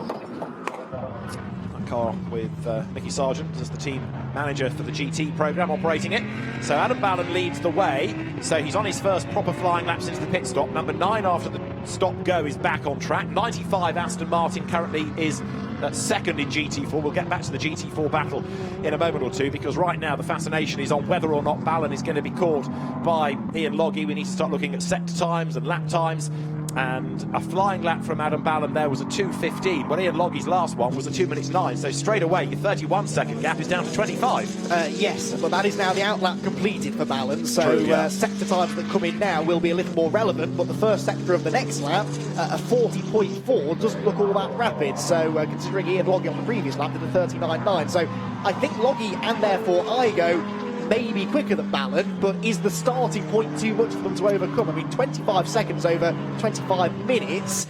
Car with Mickey Sargent as the team manager for the GT programme operating it. So Adam Ballon leads the way, so he's on his first proper flying lap since the pit stop. Number 9 after the stop go is back on track. 95 Aston Martin currently is second in GT4. We'll get back to the GT4 battle in a moment or two, because right now the fascination is on whether or not Ballon is going to be caught by Ian Logie. We need to start looking at sector times and lap times. And a flying lap from Adam Ballon there was a 2:15. Well, Ian Loggie's last one was a 2 minutes 9. So straight away, your 31-second gap is down to 25.
Yes, but that is now the outlap completed for Ballon. So
True, yeah.
sector times that come in now will be a little more relevant. But the first sector of the next lap, a 40.4, doesn't look all that rapid. So considering Ian Logie on the previous lap did a 39.9. So I think Logie and therefore Igoe may be quicker than Ballon, but is the starting point too much for them to overcome? I mean, 25 seconds over 25 minutes,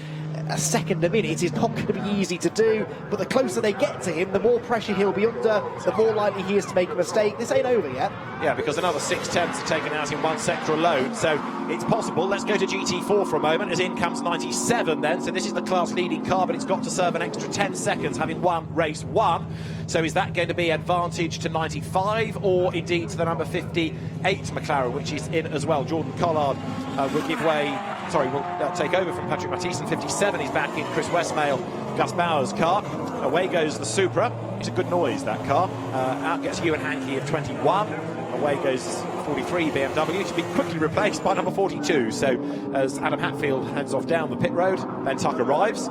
a second a minute is not going to be easy to do, but the closer they get to him, the more pressure he'll be under, the more likely he is to make a mistake. This ain't over yet.
Yeah, because another 6 tenths are taken out in one sector alone, so it's possible. Let's go to GT4 for a moment, as in comes 97 then. So this is the class leading car, but it's got to serve an extra 10 seconds, having won race 1. So is that going to be advantage to 95, or indeed to the number 58 McLaren, which is in as well? Jordan Collard will give way, will take over from Patrick Matisse, and 57 is back in Chris Westmail, Gus Bauer's car. Away goes the Supra. It's a good noise, that car. Out gets Ewan Hankey of 21. Away goes 43 BMW, to be quickly replaced by number 42. So as Adam Hatfield heads off down the pit road, Ben Tuck arrives.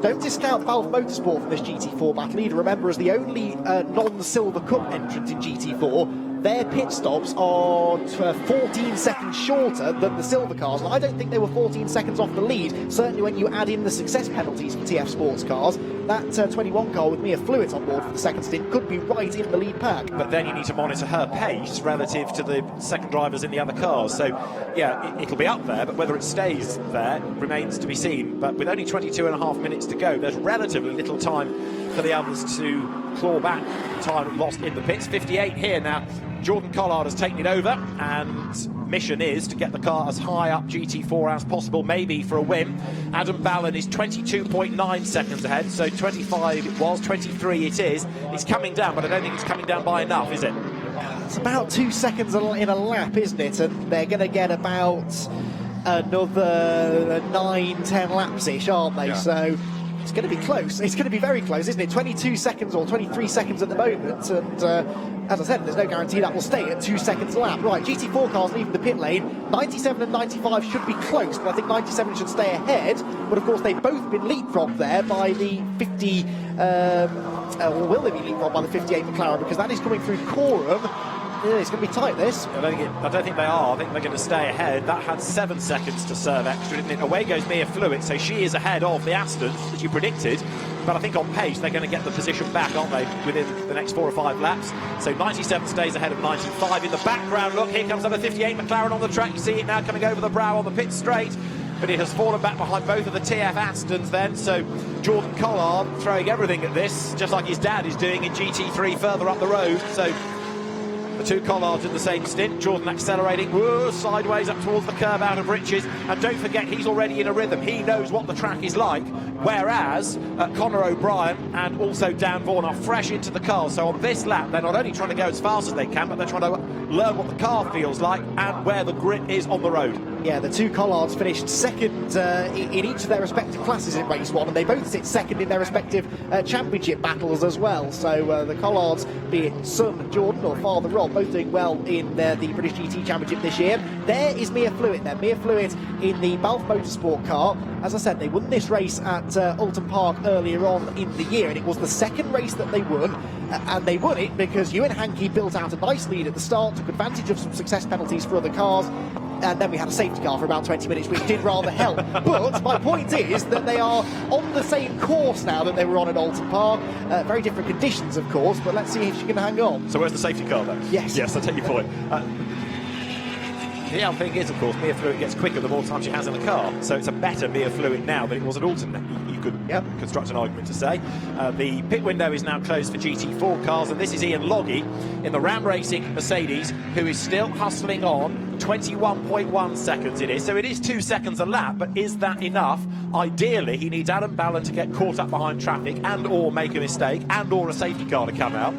Don't discount Valve Motorsport from this GT4 battle either. Remember, as the only non-Silver Cup entrant in GT4, their pit stops are 14 seconds shorter than the Silver cars, and I don't think they were 14 seconds off the lead, certainly when you add in the success penalties for TF Sports cars. That 21 car with Mia Fluitt on board for the second stint could be right in the lead pack.
But then you need to monitor her pace relative to the second drivers in the other cars. So, yeah, it'll be up there, but whether it stays there remains to be seen. But with only 22.5 minutes to go, there's relatively little time for the others to claw back time lost in the pits. 58 here now. Jordan Collard has taken it over, and mission is to get the car as high up GT4 as possible, maybe for a win. Adam Ballon is 22.9 seconds ahead, so 25 it was, 23 it is. It's coming down, but I don't think it's coming down by enough, is it?
It's about 2 seconds in a lap, isn't it? And they're going to get about another 9-10 laps-ish, aren't they?
Yeah.
So it's going to be close. It's going to be very close, isn't it? 22 seconds or 23 seconds at the moment. And as I said, there's no guarantee that will stay at 2 seconds a lap. Right, GT4 cars leaving the pit lane. 97 and 95 should be close, but I think 97 should stay ahead. But of course, they've both been leapfrogged there by the 50... or will they be leapfrogged by the 58 McLaren? Because that is coming through Coram. Yeah, it's going to be tight, this.
I don't think they are. I think they're going to stay ahead. That had 7 seconds to serve extra, didn't it? Away goes Mia Fluid, so she is ahead of the Astons, as you predicted. But I think on pace, they're going to get the position back, aren't they, within the next 4 or 5 laps. So 97 stays ahead of 95. In the background, look, here comes number 58 McLaren on the track. You see it now coming over the brow on the pit straight. But it has fallen back behind both of the TF Astons then. So Jordan Collard throwing everything at this, just like his dad is doing in GT3 further up the road. So the two Collards in the same stint. Jordan accelerating sideways up towards the curb out of Riches. And don't forget, he's already in a rhythm. He knows what the track is like. Whereas Conor O'Brien and also Dan Vaughan are fresh into the car. So on this lap, they're not only trying to go as fast as they can, but they're trying to learn what the car feels like and where the grit is on the road.
Yeah, the two Collards finished second in each of their respective classes in race 1, and they both sit second in their respective championship battles as well. So the Collards, be it son Jordan or father Rob, both doing well in the British GT Championship this year. There is Mia Fluid then. Mia Fluid in the Balfe Motorsport car. As I said, they won this race at Alton Park earlier on in the year, and it was the second race that they won. And they won it because Ewan Hankey built out a nice lead at the start, took advantage of some success penalties for other cars, and then we had a safety car for about 20 minutes, which did rather help. But my point is that they are on the same course now that they were on at Alton Park. Very different conditions, of course, but let's see if she can hang on.
So where's the safety car, though?
Yes.
Yes, I take your point. The other thing is, of course, Mia Fluid gets quicker the more time she has in the car. So it's a better Mia Fluid now than it was at Alton. You could construct an argument to say. The pit window is now closed for GT4 cars, and this is Ian Loggy in the Ram Racing Mercedes, who is still hustling on. 21.1 seconds it is. So it is 2 seconds a lap, but is that enough? Ideally, he needs Adam Ballon to get caught up behind traffic and or make a mistake and or a safety car to come out.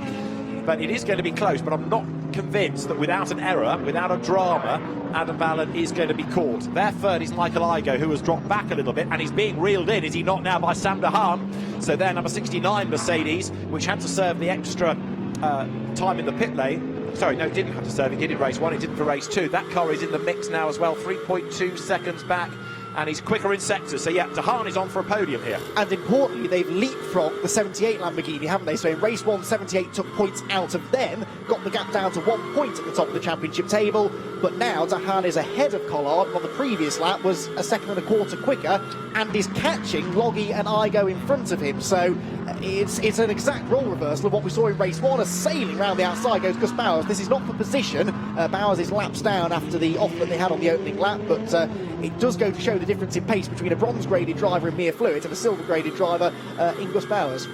But it is going to be close, but I'm not convinced that without an error, without a drama, Adam Ballon is going to be caught. Their third is Michael Igoe, who has dropped back a little bit, and he's being reeled in, is he not, now by Sam de Haan? So they're number 69 Mercedes, which had to serve the extra time in the pit lane. Sorry, no, it didn't have to serve. It did in race 1, it didn't for race 2. That car is in the mix now as well, 3.2 seconds back. And he's quicker in sectors. So, yeah, de Haan is on for a podium here.
And importantly, they've leapfrogged the 78 Lamborghini, haven't they? So in race 1, 78 took points out of them, got the gap down to 1 point at the top of the championship table. But now de Haan is ahead of Collard, and on the previous lap was a second and a quarter quicker, and is catching Loggy and Igoe in front of him. So it's an exact role reversal of what we saw in race 1. As sailing round the outside goes Gus Bowers. This is not for position. Bowers is laps down after the off that they had on the opening lap, but it does go to show the difference in pace between a bronze-graded driver in Mia Fluid and a silver-graded driver in Gus Bowers,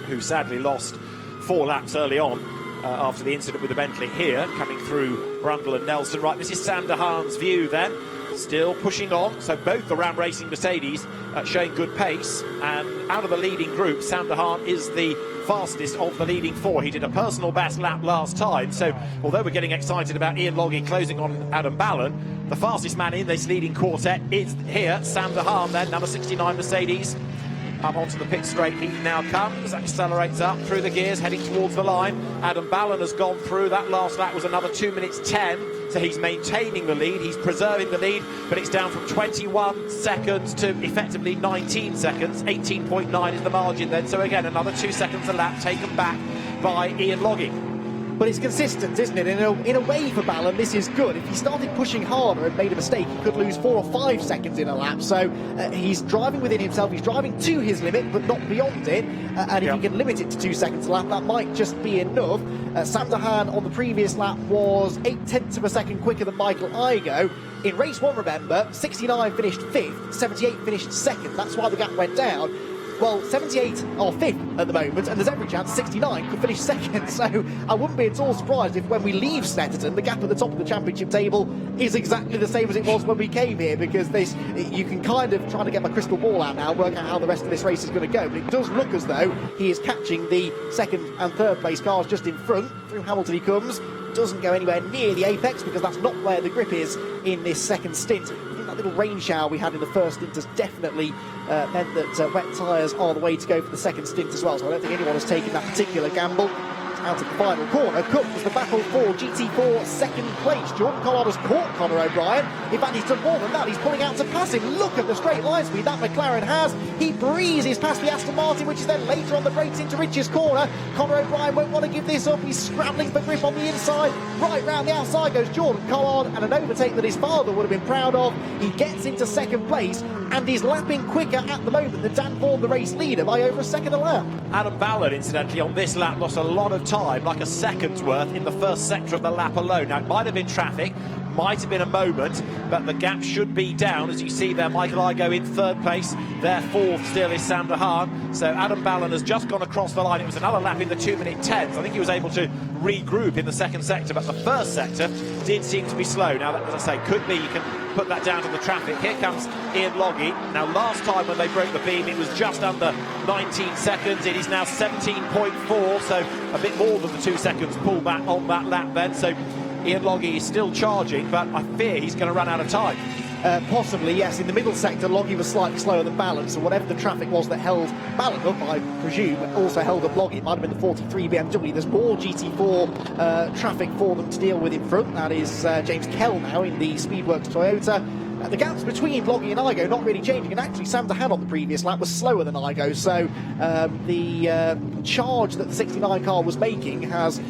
who sadly lost 4 laps early on after the incident with the Bentley here, coming through Brundle and Nelson. Right, this is Sam de Haan's view then, still pushing on. So both the Ram Racing Mercedes showing good pace, and out of the leading group, Sam de Haan is the fastest of the leading 4. He did a personal best lap last time, so although we're getting excited about Ian Loggy closing on Adam Ballon, the fastest man in this leading quartet is here, Sam de Haan then, number 69 Mercedes. Up onto the pit straight, he now comes, accelerates up through the gears, heading towards the line. Adam Ballon has gone through. That last lap was another 2 minutes 10, so he's maintaining the lead, he's preserving the lead, but it's down from 21 seconds to effectively 19 seconds. 18.9 is the margin then, so again, another 2 seconds a lap taken back by Ian Loggy.
But it's consistent, isn't it? In a way for Ballon, this is good. If he started pushing harder and made a mistake, he could lose 4 or 5 seconds in a lap. So he's driving within himself. He's driving to his limit, but not beyond it. And if he can limit it to 2 seconds a lap, that might just be enough. Sam de Haan on the previous lap was 0.8 of a second quicker than Michael Igoe. In race 1, remember, 69 finished 5th, 78 finished 2nd. That's why the gap went down. Well, 78 are 5th at the moment, and there's every chance 69 could finish 2nd. So I wouldn't be at all surprised if when we leave Snetterton, the gap at the top of the championship table is exactly the same as it was when we came here, because you can kind of try to get my crystal ball out now, work out how the rest of this race is going to go. But it does look as though he is catching the 2nd and 3rd place cars just in front. Through Hamilton he comes. Doesn't go anywhere near the apex because that's not where the grip is in this second stint. I think that little rain shower we had in the first stint has definitely meant that wet tyres are the way to go for the second stint as well. So I don't think anyone has taken that particular gamble. Out of the final corner comes the battle for GT4 second place. Jordan Collard has caught Conor O'Brien. In fact, he's done more than that. He's pulling out to pass him. Look at the straight line speed that McLaren has. He breezes past the Aston Martin, which is then later on the brakes into Rich's corner. Conor O'Brien won't want to give this up. He's scrambling for grip on the inside. Right round the outside goes Jordan Collard, and an overtake that his father would have been proud of. He gets into second place and is lapping quicker at the moment than Dan Vaughan, the race leader, by over a second a lap.
Adam Ballard, incidentally, on this lap lost a lot of time, like a second's worth in the first sector of the lap alone. Now, it might have been traffic, might have been a moment, but the gap should be down. As you see there, Michael Igoe in 3rd place. Their 4th still is Sam Dahan. So Adam Ballard has just gone across the line. It was another lap in the 2-minute 10s. I think he was able to regroup in the second sector, but the first sector did seem to be slow. Now, that, as I say, could be you can put that down to the traffic. Here comes Ian Logie. Now, last time when they broke the beam, it was just under 19 seconds. It is now 17.4, so a bit more than the 2 seconds pull back on that lap then. So Ian Logie is still charging, but I fear he's going to run out of time.
Possibly, yes. In the middle sector, Logie was slightly slower than Ballard, so whatever the traffic was that held Ballard up, I presume, also held up Logie. It might have been the 43 BMW. There's more GT4 traffic for them to deal with in front. That is James Kell now in the Speedworks Toyota. The gaps between Logie and Igoe not really changing, and actually Sam Dahan on the previous lap was slower than Igoe, so the charge that the 69 car was making has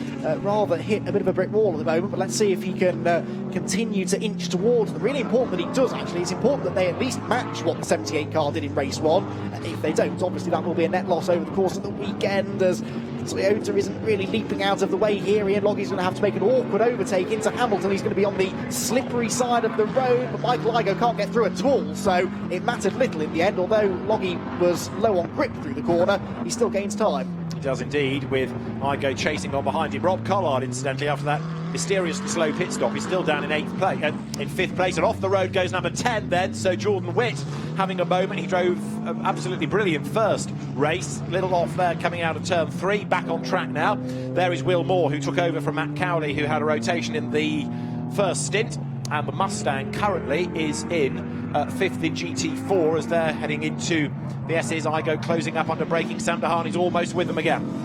rather hit a bit of a brick wall at the moment. But let's see if he can continue to inch towards them. Really important that he does, actually. It's important that they at least match what the 78 car did in race 1. If they don't, obviously that will be a net loss over the course of the weekend, as Toyota isn't really leaping out of the way here. Ian Loggie's going to have to make an awkward overtake into Hamilton. He's going to be on the slippery side of the road, but Michael Igoe can't get through at all, so it mattered little in the end. Although Logie was low on grip through the corner, he still gains time.
He does indeed, with Igoe chasing on behind him. Rob Collard, incidentally, after that mysteriously slow pit stop, he's still down in 5th place, and off the road goes number 10 then. So Jordan Witt having a moment. He drove absolutely brilliant first race, little off there coming out of turn 3, back on track now. There is Will Moore, who took over from Matt Cowley, who had a rotation in the first stint, and the Mustang currently is in 5th in GT4 as they're heading into the S's. Igoe closing up under braking. Sam Dahan is almost with them again.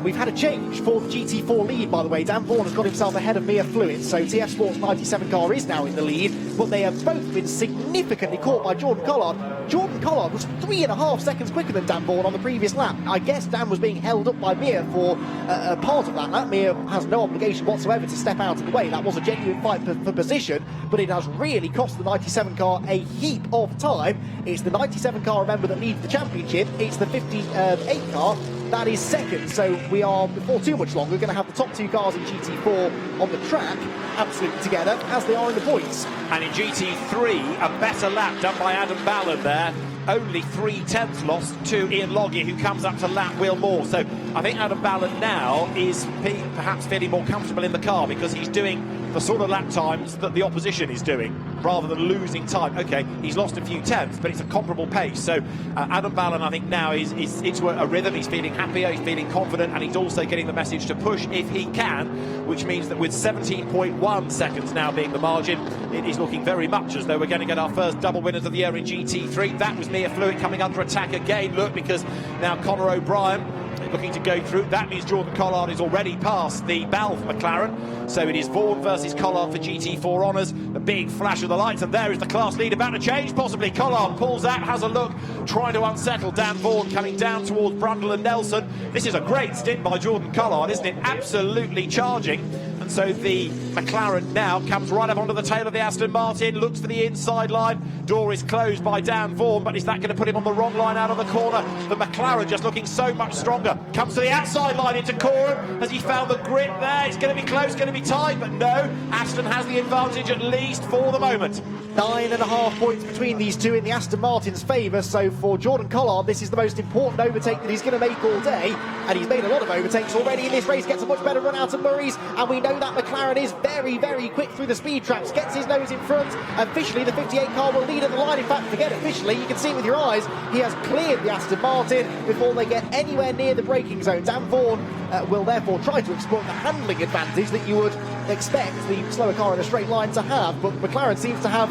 We've had a change for the GT4 lead, by the way. Dan Vaughan has got himself ahead of Mia Fluid, so TF Sports 97 car is now in the lead, but they have both been significantly caught by Jordan Collard. Jordan Collard was 3.5 seconds quicker than Dan Vaughan on the previous lap. I guess Dan was being held up by Mia for a part of that lap. Mia has no obligation whatsoever to step out of the way. That was a genuine fight for position, but it has really cost the 97 car a heap of time. It's the 97 car, remember, that leads the championship. It's the 58 car that is second, so we are, before too much longer, going to have the top 2 cars in GT4 on the track absolutely together, as they are in the points.
And in GT3, a better lap done by Adam Ballard there. Only 3/10 lost to Ian Logie, who comes up to lap Will Moore. So I think Adam Ballard now is perhaps feeling more comfortable in the car, because he's doing the sort of lap times that the opposition is doing, rather than losing time. Okay, he's lost a few tenths, but it's a comparable pace. So Adam Ballard, I think now is into a rhythm. He's feeling happier, he's feeling confident, and he's also getting the message to push if he can, which means that with 17.1 seconds now being the margin, it is looking very much as though we're going to get our first double winners of the year in GT3. That was Mia Fluid coming under attack again. Look, because now Conor O'Brien looking to go through. That means Jordan Collard is already past the Balf McLaren. So it is Vaughan versus Collard for GT4 honours. A big flash of the lights, and there is the class lead about to change, possibly. Collard pulls out, has a look, trying to unsettle Dan Vaughan, coming down towards Brundle and Nelson. This is a great stint by Jordan Collard, isn't it? Absolutely charging. And so the McLaren now comes right up onto the tail of the Aston Martin, looks for the inside line. Door is closed by Dan Vaughan, but is that going to put him on the wrong line out of the corner? The McLaren just looking so much stronger. Comes to the outside line into Coram. Has he found the grip there? It's going to be close, going to be tight, but no. Aston has the advantage, at least for the moment.
9.5 points between these two in the Aston Martin's favour. So for Jordan Collard, this is the most important overtake that he's going to make all day, and he's made a lot of overtakes already in this race. Gets a much better run out of Murray's, and we know that McLaren is very, very quick through the speed traps. Gets his nose in front. Officially, the 58 car will lead at the line. In fact, forget officially, you can see with your eyes, he has cleared the Aston Martin before they get anywhere near the braking zone. Dan Vaughan will therefore try to exploit the handling advantage that you would expect the slower car in a straight line to have, but McLaren seems to have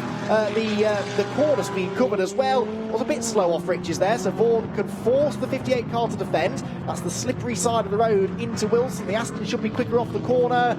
the corner speed covered as well. Was a bit slow off Riches there, so Vaughan can force the 58 car to defend. That's the slippery side of the road into Wilson. The Aston should be quicker off the corner,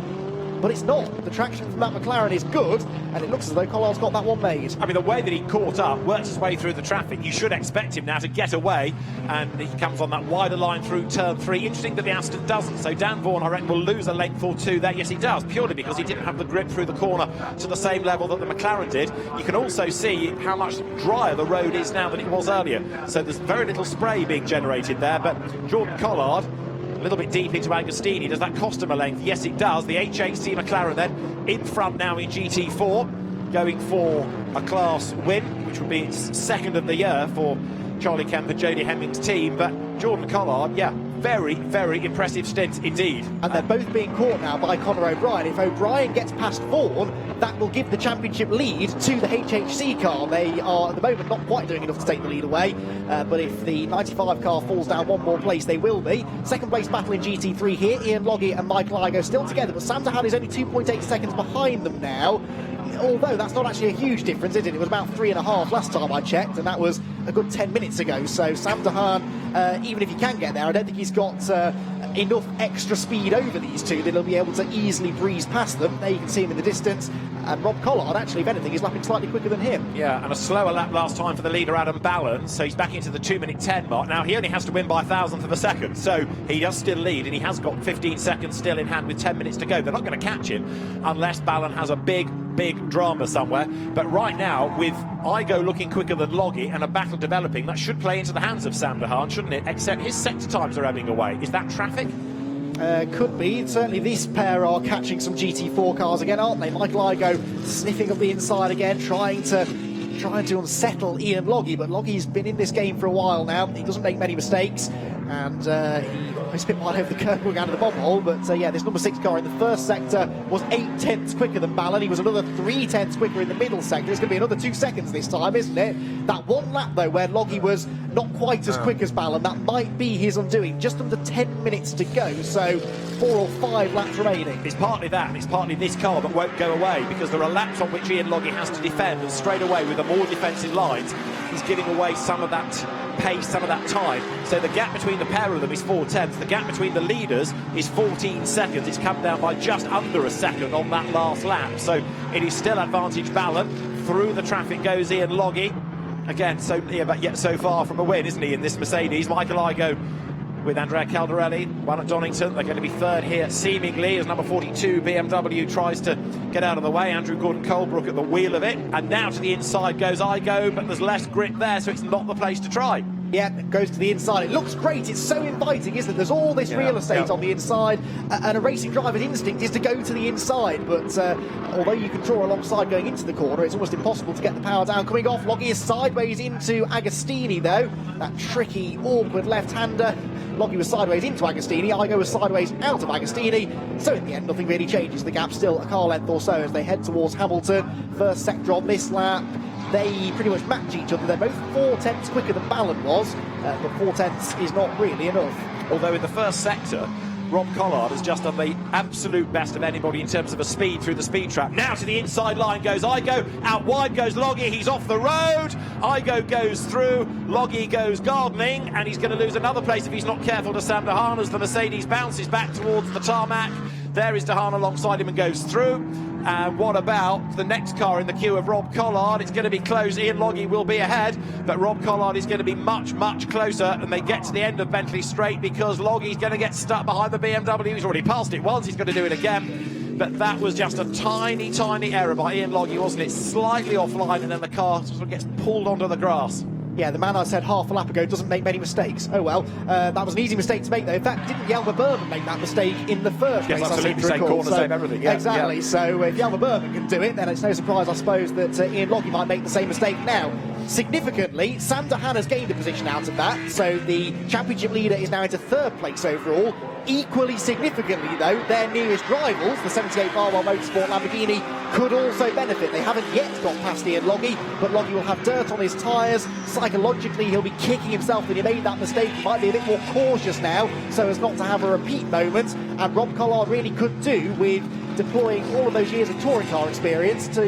but it's not. The traction from that McLaren is good, and it looks as though Collard's got that one made.
I mean, the way that he caught up, worked his way through the traffic, you should expect him now to get away, and he comes on that wider line through turn 3. Interesting that the Aston doesn't, so Dan Vaughan, I reckon, will lose a length or two there. Yes, he does, purely because he didn't have the grip through the corner to the same level that the McLaren did. You can also see how much drier the road is now than it was earlier, so there's very little spray being generated there, but Jordan Collard, a little bit deep into Agostini. Does that cost him a length? Yes, it does. The HHC McLaren then in front now in GT4, going for a class win, which would be its second of the year for Charlie Kemp and Jody Hemming's team. But Jordan Collard, yeah, very, very impressive stint indeed.
And they're both being caught now by Conor O'Brien. If O'Brien gets past Vaughan, that will give the championship lead to the HHC car. They are at the moment not quite doing enough to take the lead away, but if the 95 car falls down one more place, they will be. Second place battle in GT3 here. Ian Logie and Michael Igoe still together, but Sam Dahan is only 2.8 seconds behind them now. Although that's not actually a huge difference, is it? It was about 3.5 last time I checked, and that was a good 10 minutes ago. So Sam Dahan, even if he can get there, I don't think he's got enough extra speed over these two that he'll be able to easily breeze past them. There you can see him in the distance, and Rob Collard, actually, if anything, is lapping slightly quicker than him.
Yeah, and a slower lap last time for the leader, Adam Ballon, so he's back into the 2-minute 10 mark. Now, he only has to win by 1,000th of a second, so he does still lead, and he has got 15 seconds still in hand with 10 minutes to go. They're not going to catch him unless Ballon has a big drama somewhere. But right now, with Igoe looking quicker than Logie and a battle developing, that should play into the hands of Sam Dahan, shouldn't it? Except his sector times are ebbing away. Is that traffic?
Could be. Certainly this pair are catching some GT4 cars again, aren't they? Michael Igoe sniffing up the inside again, trying to unsettle Ian Logie, but Loggie's been in this game for a while now. He doesn't make many mistakes, and he almost bit right over the curb going out of the bomb hole. But yeah, this number 6 car in the first sector was 8 tenths quicker than Ballon. He was another 3 tenths quicker in the middle sector. It's going to be another 2 seconds this time, isn't it? That one lap though, where Logie was not quite as quick as Ballon, that might be his undoing. Just under 10 minutes to go, so 4 or 5 laps remaining.
It's partly that, and it's partly this car that won't go away, because there are laps on which Ian Logie has to defend, and straight away with the more defensive lines, he's giving away some of that pace, some of that time. So the gap between the pair of them is 4 tenths. The gap between the leaders is 14 seconds. It's come down by just under a second on that last lap. So it is still advantage Ballon. Through the traffic goes Ian Logie. Again, but yet so far from a win, isn't he, in this Mercedes? Michael Igoe with Andrea Caldarelli, one at Donington. They're going to be third here, seemingly, as number 42 BMW tries to get out of the way. Andrew Gordon-Colebrook at the wheel of it. And now to the inside goes Igoe, but there's less grip there, so it's not the place to try.
Yeah, it goes to the inside. It looks great. It's so inviting, isn't it? There's all this real estate on the inside, and a racing driver's instinct is to go to the inside. But although you can draw alongside going into the corner, it's almost impossible to get the power down. Coming off, Logie is sideways into Agostini, though. That tricky, awkward left-hander. Logie was sideways into Agostini. Igoe was sideways out of Agostini. So in the end, nothing really changes. The gap's still a car length or so as they head towards Hamilton. First sector on this lap. They pretty much match each other. They're both 4 tenths quicker than Ballon was, but 4 tenths is not really enough.
Although in the first sector, Rob Collard has just done the absolute best of anybody in terms of a speed through the speed trap. Now to the inside line goes Igoe, out wide goes Logie, he's off the road, Igoe goes through, Logie goes gardening, and he's going to lose another place if he's not careful to Sam Dahan as the Mercedes bounces back towards the tarmac. There is Dahan alongside him and goes through. And what about the next car in the queue of Rob Collard? It's going to be close. Ian Logie will be ahead, but Rob Collard is going to be much, much closer. And they get to the end of Bentley Straight because Loggie's going to get stuck behind the BMW. He's already passed it once. He's going to do it again. But that was just a tiny, tiny error by Ian Logie, wasn't it? Slightly offline, and then the car sort of gets pulled onto the grass.
Yeah, the man I said half a lap ago doesn't make many mistakes. Oh well, that was an easy mistake to make though. In fact, didn't Jelmer Bourbon make that mistake in the first race?
Absolutely, same corner, same everything. Yeah,
exactly. Yeah. So if Jelmer Bourbon can do it, then it's no surprise, I suppose, that Ian Logie might make the same mistake now. Significantly, Sander Hanna's gained a position out of that, so the championship leader is now into third place overall. Equally significantly, though, their nearest rivals, the 78 Barwell Motorsport Lamborghini, could also benefit. They haven't yet got past Ian Logie, but Logie will have dirt on his tyres. Psychologically, he'll be kicking himself that he made that mistake. He might be a bit more cautious now, so as not to have a repeat moment. And Rob Collard really could do with deploying all of those years of touring car experience to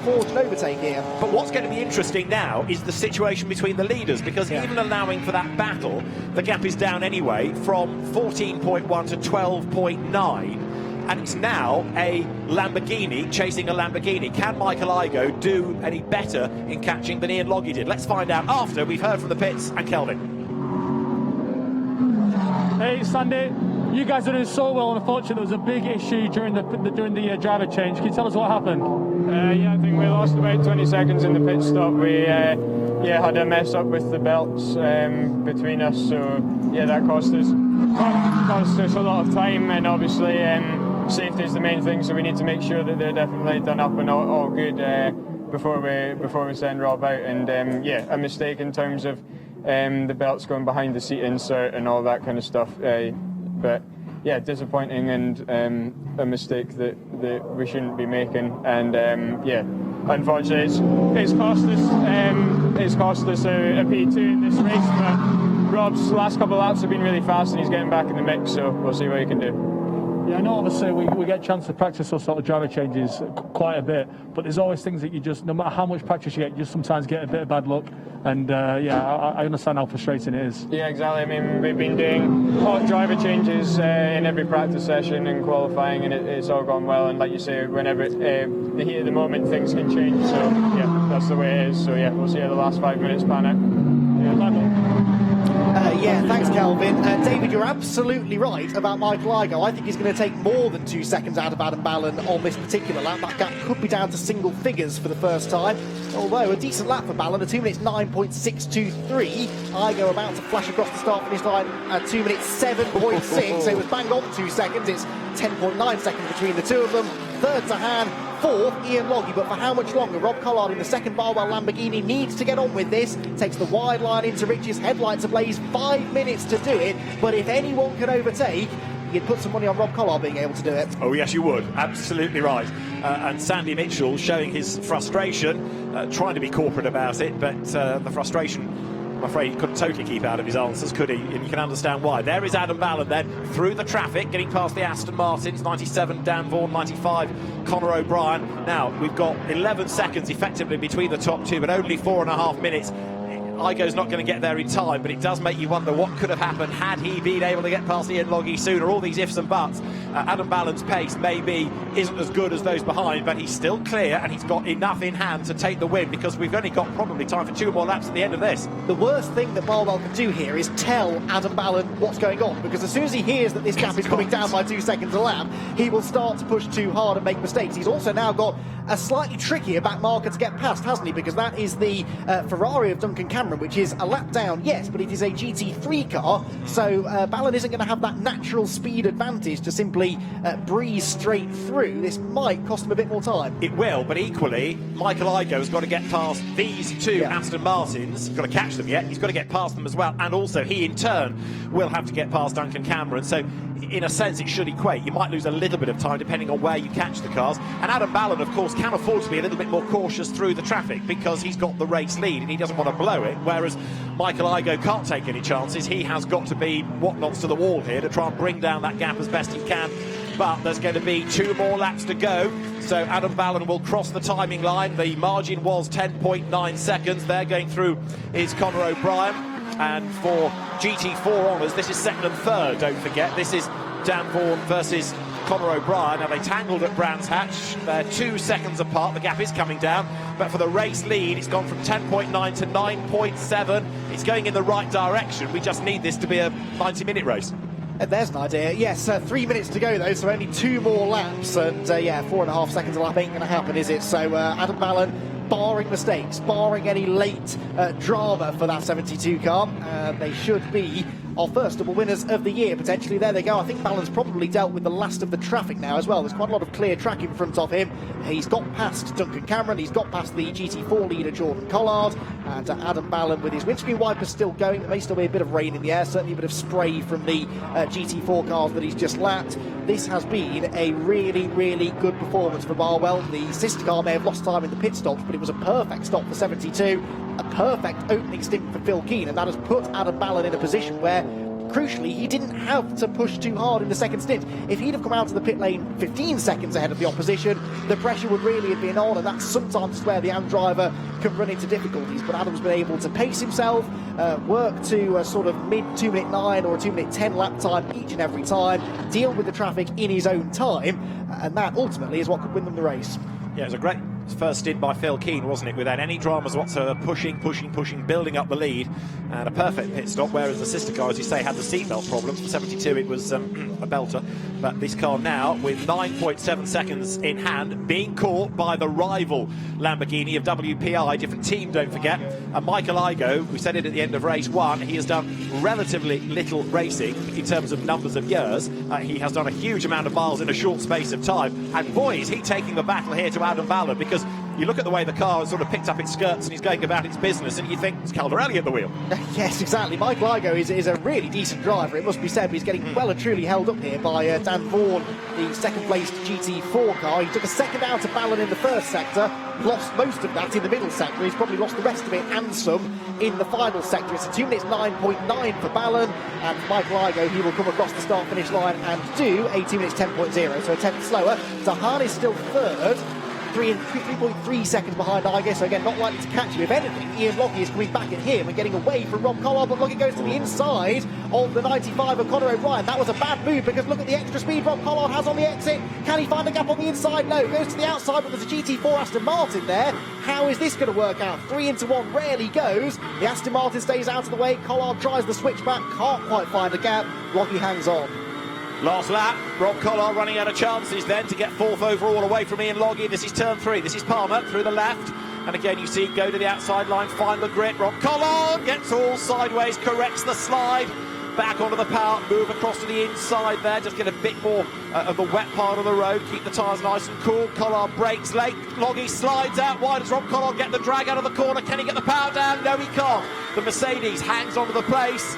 forge an overtake here.
But what's going to be interesting now is the situation between the leaders, because even allowing for that battle, the gap is down anyway from 14.1 to 12.9, and it's now a Lamborghini chasing a Lamborghini. Can Michael Igoe do any better in catching than Ian Logie did? Let's find out after we've heard from the pits and Kelvin.
Hey, Sandy. You guys are doing so well. Unfortunately, there was a big issue during the driver change. Can you tell us what happened?
Yeah, I think we lost about 20 seconds in the pit stop. We had a mess up with the belts between us, so yeah, that cost us a lot of time. And obviously, safety is the main thing, so we need to make sure that they're definitely done up and all good before we send Rob out. And yeah, a mistake in terms of the belts going behind the seat insert and all that kind of stuff. But yeah, disappointing and a mistake that we shouldn't be making. And yeah, unfortunately, it's cost us a P2 in this race. But Rob's last couple of laps have been really fast, and he's getting back in the mix. So we'll see what he can do.
Yeah, I know obviously we get a chance to practice those sort of driver changes quite a bit, but there's always things that you just, no matter how much practice you get, you just sometimes get a bit of bad luck. And yeah, I understand how frustrating it is.
Yeah, exactly. I mean, we've been doing hot driver changes in every practice session and qualifying, and it's all gone well. And like you say, whenever the heat of the moment, things can change. So yeah, that's the way it is. So yeah, we'll see how the last 5 minutes pan out.
Yeah, bye.
Yeah, thanks, Kelvin. David, you're absolutely right about Michael Igoe. I think he's going to take more than 2 seconds out of Adam Ballon on this particular lap. That gap could be down to single figures for the first time. Although a decent lap for Ballon, a 2 minutes 9.623. Igoe about to flash across the start finish line at 2 minutes 7.6. So it was bang on 2 seconds. It's 10.9 seconds between the two of them. Third to hand. Fourth, Ian Logie, but for how much longer? Rob Collard in the second Barwell Lamborghini needs to get on with this. Takes the wide line into Rich's, headlights ablaze, 5 minutes to do it. But if anyone can overtake, you'd put some money on Rob Collard being able to do it.
Oh yes, you would. Absolutely right. And Sandy Mitchell showing his frustration, trying to be corporate about it, but the frustration, I'm afraid he couldn't totally keep out of his answers, could he? And you can understand why. There is Adam Ballon then, through the traffic, getting past the Aston Martins, 97 Dan Vaughan, 95 Conor O'Brien. Now, we've got 11 seconds effectively between the top two, but only 4.5 minutes. Igoe's not going to get there in time, but it does make you wonder what could have happened had he been able to get past Ian Logie sooner. All these ifs and buts. Adam Ballon's pace maybe isn't as good as those behind, but he's still clear and he's got enough in hand to take the win, because we've only got probably time for 2 more laps at the end of this.
The worst thing that Barwell can do here is tell Adam Ballon what's going on, because as soon as he hears that this gap is coming down by 2 seconds a lap, he will start to push too hard and make mistakes. He's also now got a slightly trickier back marker to get past, hasn't he? Because that is the Ferrari of Duncan Cameron, which is a lap down, yes, but it is a GT3 car, so Ballon isn't going to have that natural speed advantage to simply breeze straight through. This might cost him a bit more time.
It will, but equally, Michael Igoe has got to get past these two Aston Martins. He's got to catch them yet. He's got to get past them as well, and also he in turn will have to get past Duncan Cameron. So in a sense it should equate. You might lose a little bit of time depending on where you catch the cars, and Adam Ballon of course can afford to be a little bit more cautious through the traffic because he's got the race lead and he doesn't want to blow it, whereas Michael Igoe can't take any chances. He has got to be whatnots to the wall here to try and bring down that gap as best he can. But there's going to be 2 more laps to go, so Adam Ballon will cross the timing line. The margin was 10.9 seconds. They're going through is Conor O'Brien, and for GT4 honours this is second and third, don't forget. This is Dan Vaughan versus Conor O'Brien. Now they tangled at Brands Hatch, they're 2 seconds apart, the gap is coming down, but for the race lead it's gone from 10.9 to 9.7. It's going in the right direction. We just need this to be a 90-minute race.
There's an idea. Yes, 3 minutes to go though, so only 2 more laps, and yeah, 4.5 seconds a lap ain't going to happen, is it? So Adam Ballon barring mistakes, barring any late drama for that 72 car, they should be our first double winners of the year, potentially. There they go. I think Ballan's probably dealt with the last of the traffic now as well. There's quite a lot of clear track in front of him. He's got past Duncan Cameron, he's got past the GT4 leader Jordan Collard, and Adam Ballan with his windscreen wipers still going. There may still be a bit of rain in the air, certainly a bit of spray from the GT4 cars that he's just lapped. This has been a really, really good performance for Barwell. The sister car may have lost time in the pit stops, but it was a perfect stop for 72, a perfect opening stint for Phil Keane, and that has put Adam Ballan in a position where, crucially, he didn't have to push too hard in the second stint. If he'd have come out of the pit lane 15 seconds ahead of the opposition, the pressure would really have been on, and that's sometimes where the AM driver can run into difficulties. But Adam's been able to pace himself, work to a sort of mid 2-minute 9 or a 2-minute 10 lap time each and every time, deal with the traffic in his own time, and that ultimately is what could win them the race.
Yeah, it was a great first stint by Phil Keane, wasn't it? Without any dramas whatsoever, pushing, building up the lead, and a perfect pit stop, whereas the sister car, as you say, had the seatbelt problems. For 72, it was a belter. But this car now, with 9.7 seconds in hand, being caught by the rival Lamborghini of WPI, different team, don't forget. And Michael Igoe, we said it at the end of race 1, he has done relatively little racing in terms of numbers of years. He has done a huge amount of miles in a short space of time. And boy, is he taking the battle here to Adam Ballan, because you look at the way the car has sort of picked up its skirts and he's going about its business, and you think it's Caldarelli at the wheel.
Yes, exactly. Michael Igoe is a really decent driver, it must be said, but he's getting well and truly held up here by Dan Vaughan, the second-placed GT4 car. He took a second out of Ballan in the first sector, lost most of that in the middle sector. He's probably lost the rest of it and some in the final sector. It's a 2 minutes 9.9 for Ballan, and Michael Igoe, he will come across the start-finish line and do a 2 minutes 10.0, so a tenth slower. Zahan is still third, 3.3 seconds behind Igoe, so again, not likely to catch him. If anything, Ian Lockey is coming back at him and getting away from Rob Collard, but Lockey goes to the inside of the 95 of Conor O'Brien. That was a bad move, because look at the extra speed Rob Collard has on the exit. Can he find a gap on the inside? No, goes to the outside, but there's a GT4 Aston Martin there. How is this going to work out? 3 into 1 rarely goes. The Aston Martin stays out of the way. Collard tries the switchback, can't quite find a gap. Lockey hangs on.
Last lap, Rob Collard running out of chances then to get 4th overall away from Ian Lockey. This is turn 3. This is Palmer through the left. And again, you see, go to the outside line, find the grit. Rob Collard gets all sideways, corrects the slide. Back onto the power, move across to the inside there, just get a bit more of the wet part of the road, keep the tyres nice and cool. Collard brakes late, Lockey slides out wide. Does Rob Collard get the drag out of the corner? Can he get the power down? No, he can't. The Mercedes hangs onto the place.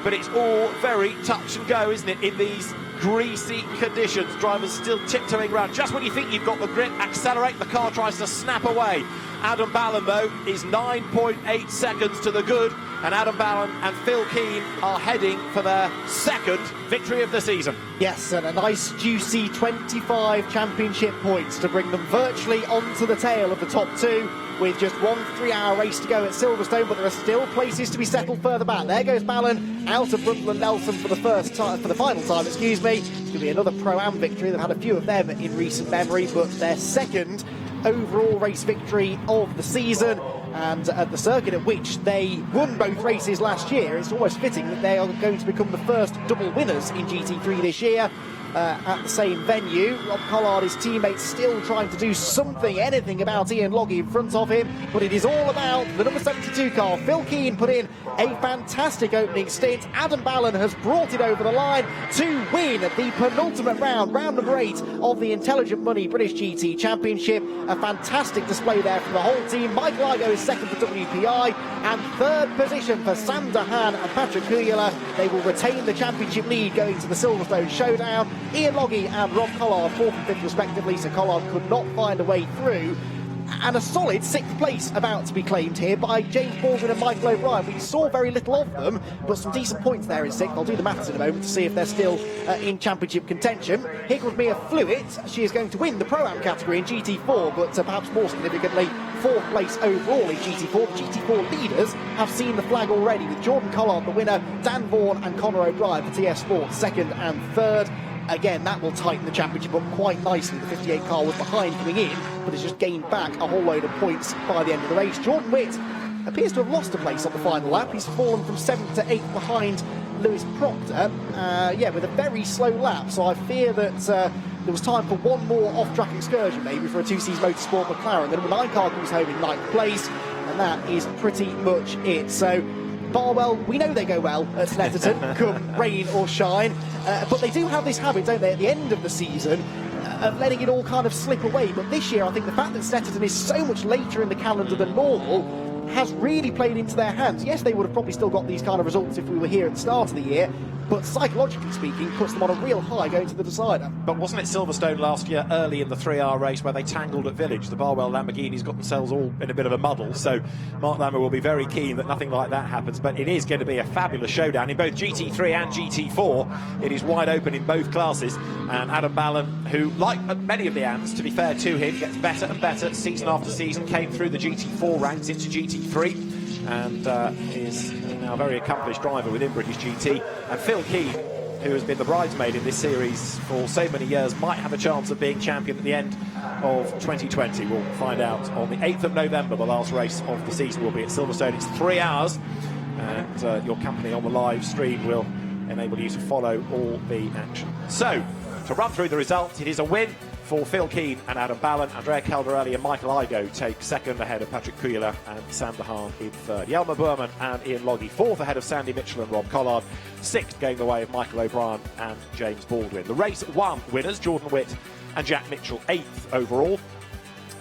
But it's all very touch and go, isn't it, in these greasy conditions? Drivers still tiptoeing around. Just when you think you've got the grip, accelerate, the car tries to snap away. Adam Ballan, though, is 9.8 seconds to the good, and Adam Ballan and Phil Keane are heading for their second victory of the season.
Yes, and a nice juicy 25 championship points to bring them virtually onto the tail of the top 2, with just 1 3-hour race to go at Silverstone, but there are still places to be settled further back. There goes Ballan out of Brundle and Nelson for the final time, excuse me. It's going to be another Pro-Am victory. They've had a few of them in recent memory, but their second overall race victory of the season, and at the circuit at which they won both races last year, it's almost fitting that they are going to become the first double winners in GT3 this year. At the same venue, Rob Collard, his teammates, still trying to do something, anything about Ian Lockey in front of him, but it is all about the number 72 car. Phil Keane put in a fantastic opening stint. Adam Ballan has brought it over the line to win the penultimate round, round number 8 of the Intelligent Money British GT Championship. A fantastic display there from the whole team. Michael Igoe is second for WPI, and third position for Sam Dahan and Patrick Kuyala. They will retain the championship lead going to the Silverstone Showdown. Ian Lockey and Rob Collard 4th and 5th respectively, so Collard could not find a way through. And a solid 6th place about to be claimed here by James Baldwin and Michael O'Brien. We saw very little of them, but some decent points there in 6th. I'll do the maths in a moment to see if they're still in championship contention. Here comes Mia Flewitt. She is going to win the Pro-Am category in GT4, but perhaps more significantly, 4th place overall in GT4. The GT4 leaders have seen the flag already, with Jordan Collard the winner, Dan Vaughan and Conor O'Brien for TF Sports 2nd and 3rd. Again, that will tighten the championship up quite nicely. The 58 car was behind coming in, but has just gained back a whole load of points by the end of the race. Jordan Witt appears to have lost a place on the final lap. He's fallen from 7th to 8th behind Lewis Proctor, with a very slow lap. So I fear that there was time for one more off-track excursion, maybe, for a Two-Seas Motorsport McLaren. The number 9 car comes home in 9th place, and that is pretty much it. So Barwell, we know they go well at Snetterton, come rain or shine, but they do have this habit, don't they, at the end of the season, of letting it all kind of slip away. But this year, I think the fact that Snetterton is so much later in the calendar than normal has really played into their hands. Yes, they would have probably still got these kind of results if we were here at the start of the year, but psychologically speaking, puts them on a real high going to the decider.
But wasn't it Silverstone last year, early in the 3-hour race, where they tangled at Village? The Barwell Lamborghinis got themselves all in a bit of a muddle, so Mark Lammer will be very keen that nothing like that happens. But it is going to be a fabulous showdown in both GT3 and GT4. It is wide open in both classes, and Adam Ballon, who, like many of the ANs, to be fair to him, gets better and better season after season, came through the GT4 ranks into GT3, and is now a very accomplished driver within British GT. And Phil Keane, who has been the bridesmaid in this series for so many years, might have a chance of being champion at the end of 2020. We'll find out on the 8th of November. The last race of the season will be at Silverstone. It's 3 hours, and your company on the live stream will enable you to follow all the action. So, to run through the results, it is a win for Phil Keane and Adam Ballon. Andrea Caldarelli and Michael Igoe take second ahead of Patrick Kujala and Sam DeHaan in third. Jelmer Burman and Ian Logie fourth ahead of Sandy Mitchell and Rob Collard. Sixth going the way of Michael O'Brien and James Baldwin. The race 1 winners, Jordan Witt and Jack Mitchell, 8th overall.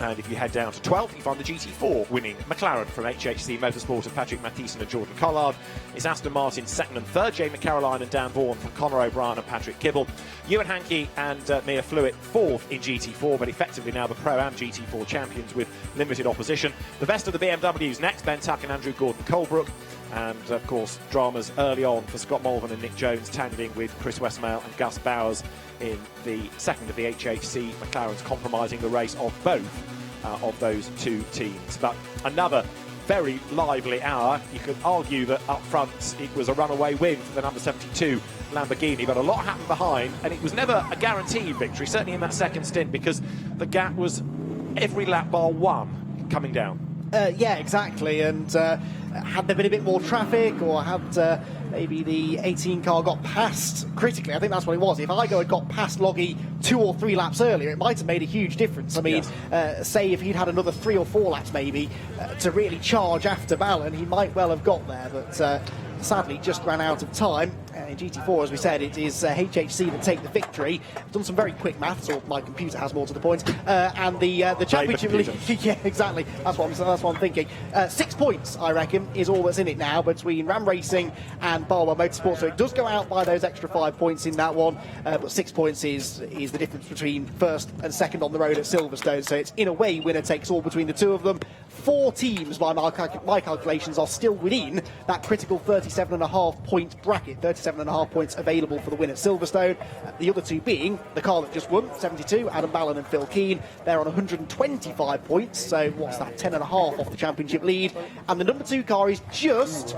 And if you head down to 12th, you find the GT4 winning McLaren from HHC Motorsport of Patrick Mathieson and Jordan Collard. It's Aston Martin second and third, Jamie Caroline and Dan Vaughan from Conor O'Brien and Patrick Kibble. Ewan Hankey and Mia Fluitt fourth in GT4, but effectively now the Pro-Am GT4 champions with limited opposition. The best of the BMWs next, Ben Tuck and Andrew Gordon-Colebrook. And, of course, dramas early on for Scott Mulvin and Nick Jones, tangling with Chris Westmail and Gus Bowers in the second of the HHC McLarens, compromising the race of both of those two teams. But another very lively hour. You could argue that up front it was a runaway win for the number 72 Lamborghini, but a lot happened behind, and it was never a guaranteed victory, certainly in that second stint, because the gap was every lap bar one coming down.
Yeah, exactly. And had there been a bit more traffic, or had maybe the 18 car got past critically, I think that's what it was. If Igoe had got past Logie 2 or 3 laps earlier, it might have made a huge difference. I mean, yes. Say if he'd had another 3 or 4 laps maybe to really charge after Ballon, he might well have got there, but sadly just ran out of time. In GT4, as we said, it is HHC that take the victory. I've done some very quick maths, or my computer has more to the point. And the championship league, yeah, exactly. That's what I'm thinking. 6 points, I reckon, is all that's in it now between Ram Racing and Barwell Motorsport. So it does go out by those extra 5 points in that one, but 6 points is the difference between first and second on the road at Silverstone. So it's in a way winner takes all between the two of them. 4 teams, by my calculations, are still within that critical 37.5 point bracket. 37.5 points available for the win at Silverstone. The other two being the car that just won, 72, Adam Ballon and Phil Keane. They're on 125 points, so what's that, 10.5 off the championship lead. And the number 2 car is just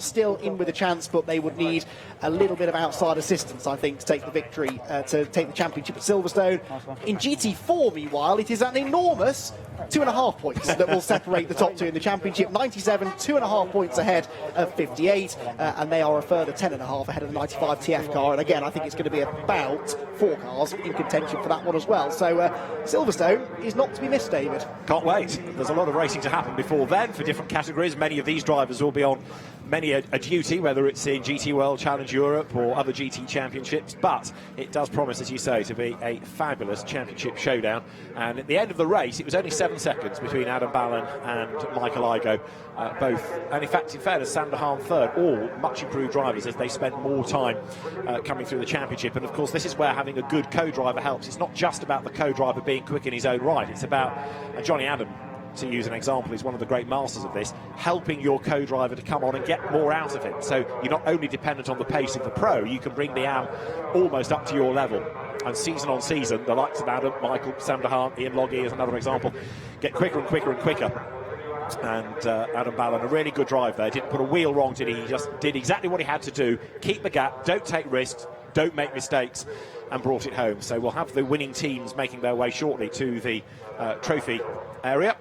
still in with a chance, but they would need a little bit of outside assistance, I think, to take the victory, to take the championship at Silverstone. In GT4, meanwhile, it is an enormous 2.5 points that will separate the top two in the championship. 97, 2.5 points ahead of 58, and they are a further 10.5 ahead of the 95 TF car. And again, I think it's going to be about 4 cars in contention for that one as well. So Silverstone is not to be missed, David.
Can't wait. There's a lot of racing to happen before then for different categories. Many of these drivers will be on many a duty, whether it's in GT World, Challenge Europe or other GT championships, but it does promise, as you say, to be a fabulous championship showdown. And at the end of the race, it was only 7 seconds between Adam Ballon and Michael Igoe, both, and in fact, in fairness, Sam DeHaan third, all much improved drivers as they spent more time coming through the championship. And of course, this is where having a good co-driver helps. It's not just about the co-driver being quick in his own right, it's about Johnny Adam, to use an example, is one of the great masters of this, helping your co-driver to come on and get more out of him. So you're not only dependent on the pace of the pro, you can bring the AM almost up to your level. And season on season, the likes of Adam, Michael, Sam DeHaan, Ian Logie is another example, get quicker and quicker and quicker. And Adam Ballon, a really good drive there, didn't put a wheel wrong, did he? He just did exactly what he had to do, keep the gap, don't take risks, don't make mistakes, and brought it home. So we'll have the winning teams making their way shortly to the trophy area.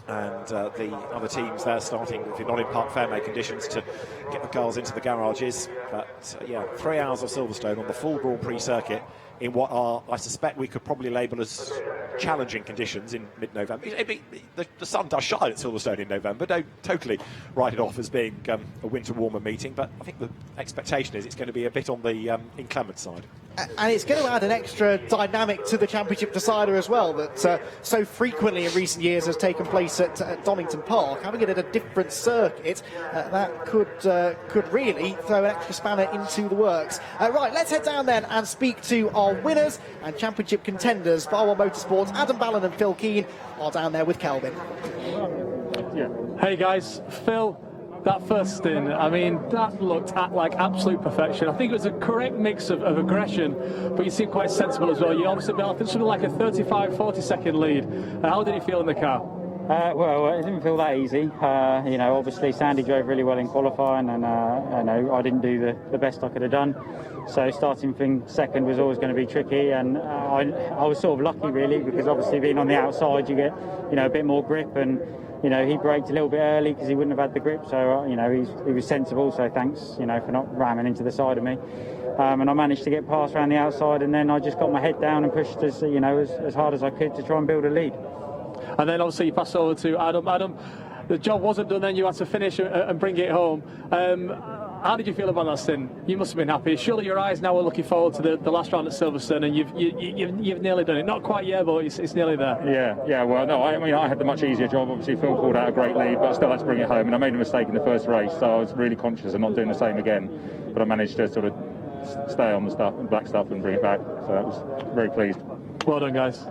And the other teams there starting, if you're not in Park Fairmay conditions, to get the cars into the garages. But yeah, 3 hours of Silverstone on the full Grand Prix circuit in what are, I suspect, we could probably label as challenging conditions in mid-November. The sun does shine at Silverstone in November. Don't totally write it off as being a winter warmer meeting, but I think the expectation is it's going to be a bit on the inclement side.
And it's going to add an extra dynamic to the championship decider as well, that so frequently in recent years has taken place at Donington Park. Having it at a different circuit, that could really throw an extra spanner into the works. Right, let's head down then and speak to our winners and championship contenders. Bar One Motorsports, Adam Ballon and Phil Keane are down there with Kelvin.
Hey guys, Phil. That first stint, I mean, that looked like absolute perfection. I think it was a correct mix of aggression, but you seem quite sensible as well. You obviously built something like a 35-40 second lead. How did you feel in the car?
Well, it didn't feel that easy. You know, obviously Sandy drove really well in qualifying, and I know I didn't do the best I could have done. So starting from second was always going to be tricky, and I was sort of lucky really, because obviously being on the outside you get, you know, a bit more grip, and you know, he braked a little bit early because he wouldn't have had the grip. So you know, he was sensible. So thanks, you know, for not ramming into the side of me. And I managed to get past around the outside, and then I just got my head down and pushed as hard as I could to try and build a lead.
And then obviously you pass over to Adam. Adam, the job wasn't done then, you had to finish and bring it home. How did you feel about that stint? You must have been happy. Surely your eyes now are looking forward to the last round at Silverstone, and you've nearly done it. Not quite yet, but it's nearly there.
Yeah. Well, no, I mean, I had the much easier job. Obviously, Phil pulled out a great lead, but I still had to bring it home. And I made a mistake in the first race, so I was really conscious of not doing the same again. But I managed to sort of stay on the black stuff and bring it back. So I was very pleased.
Well done, guys.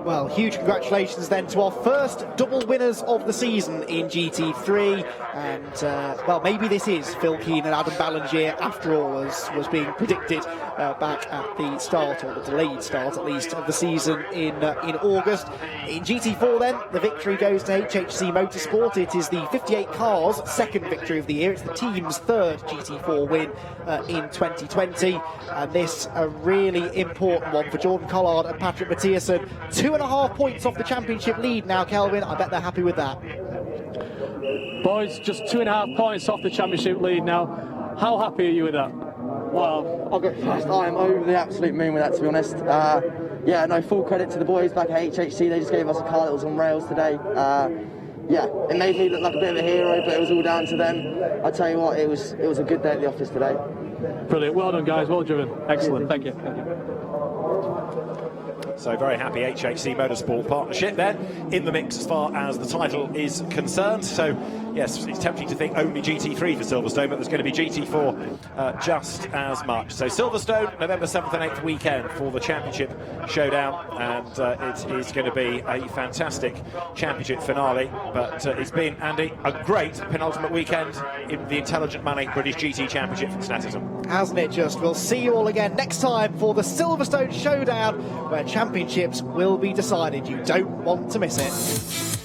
Well, huge congratulations then to our first double winners of the season in GT3, and well, maybe this is Phil Keane and Adam Ballin's year after all, as was being predicted back at the start, or the delayed start at least, of the season in August. In GT4 then, the victory goes to HHC Motorsport. It is the 58 Cars' second victory of the year. It's the team's third GT4 win in 2020, and this a really important one for Jordan Collard and Patrick Mathiasen. 2.5 points off the championship lead now, Kelvin. I bet they're happy with that.
Boys, just 2.5 points off the championship lead now. How happy are you with that?
Well, I'll go first. I am over the absolute moon with that, to be honest. Yeah, no, full credit to the boys back at HHC. They just gave us a car that was on rails today. Yeah, it made me look like a bit of a hero, but it was all down to them. I tell you what, it was a good day at the office today.
Brilliant. Well done, guys. Well driven. Excellent. Thank you.
So very happy HHC Motorsport partnership then in the mix as far as the title is concerned. So yes, it's tempting to think only GT3 for Silverstone, but there's going to be GT4 just as much. So Silverstone, November 7th and 8th weekend for the championship showdown, and it is going to be a fantastic championship finale. But it's been, Andy, a great penultimate weekend in the Intelligent Money British GT Championship from Snetterton.
Hasn't it just? We'll see you all again next time for the Silverstone Showdown, where championships will be decided. You don't want to miss it.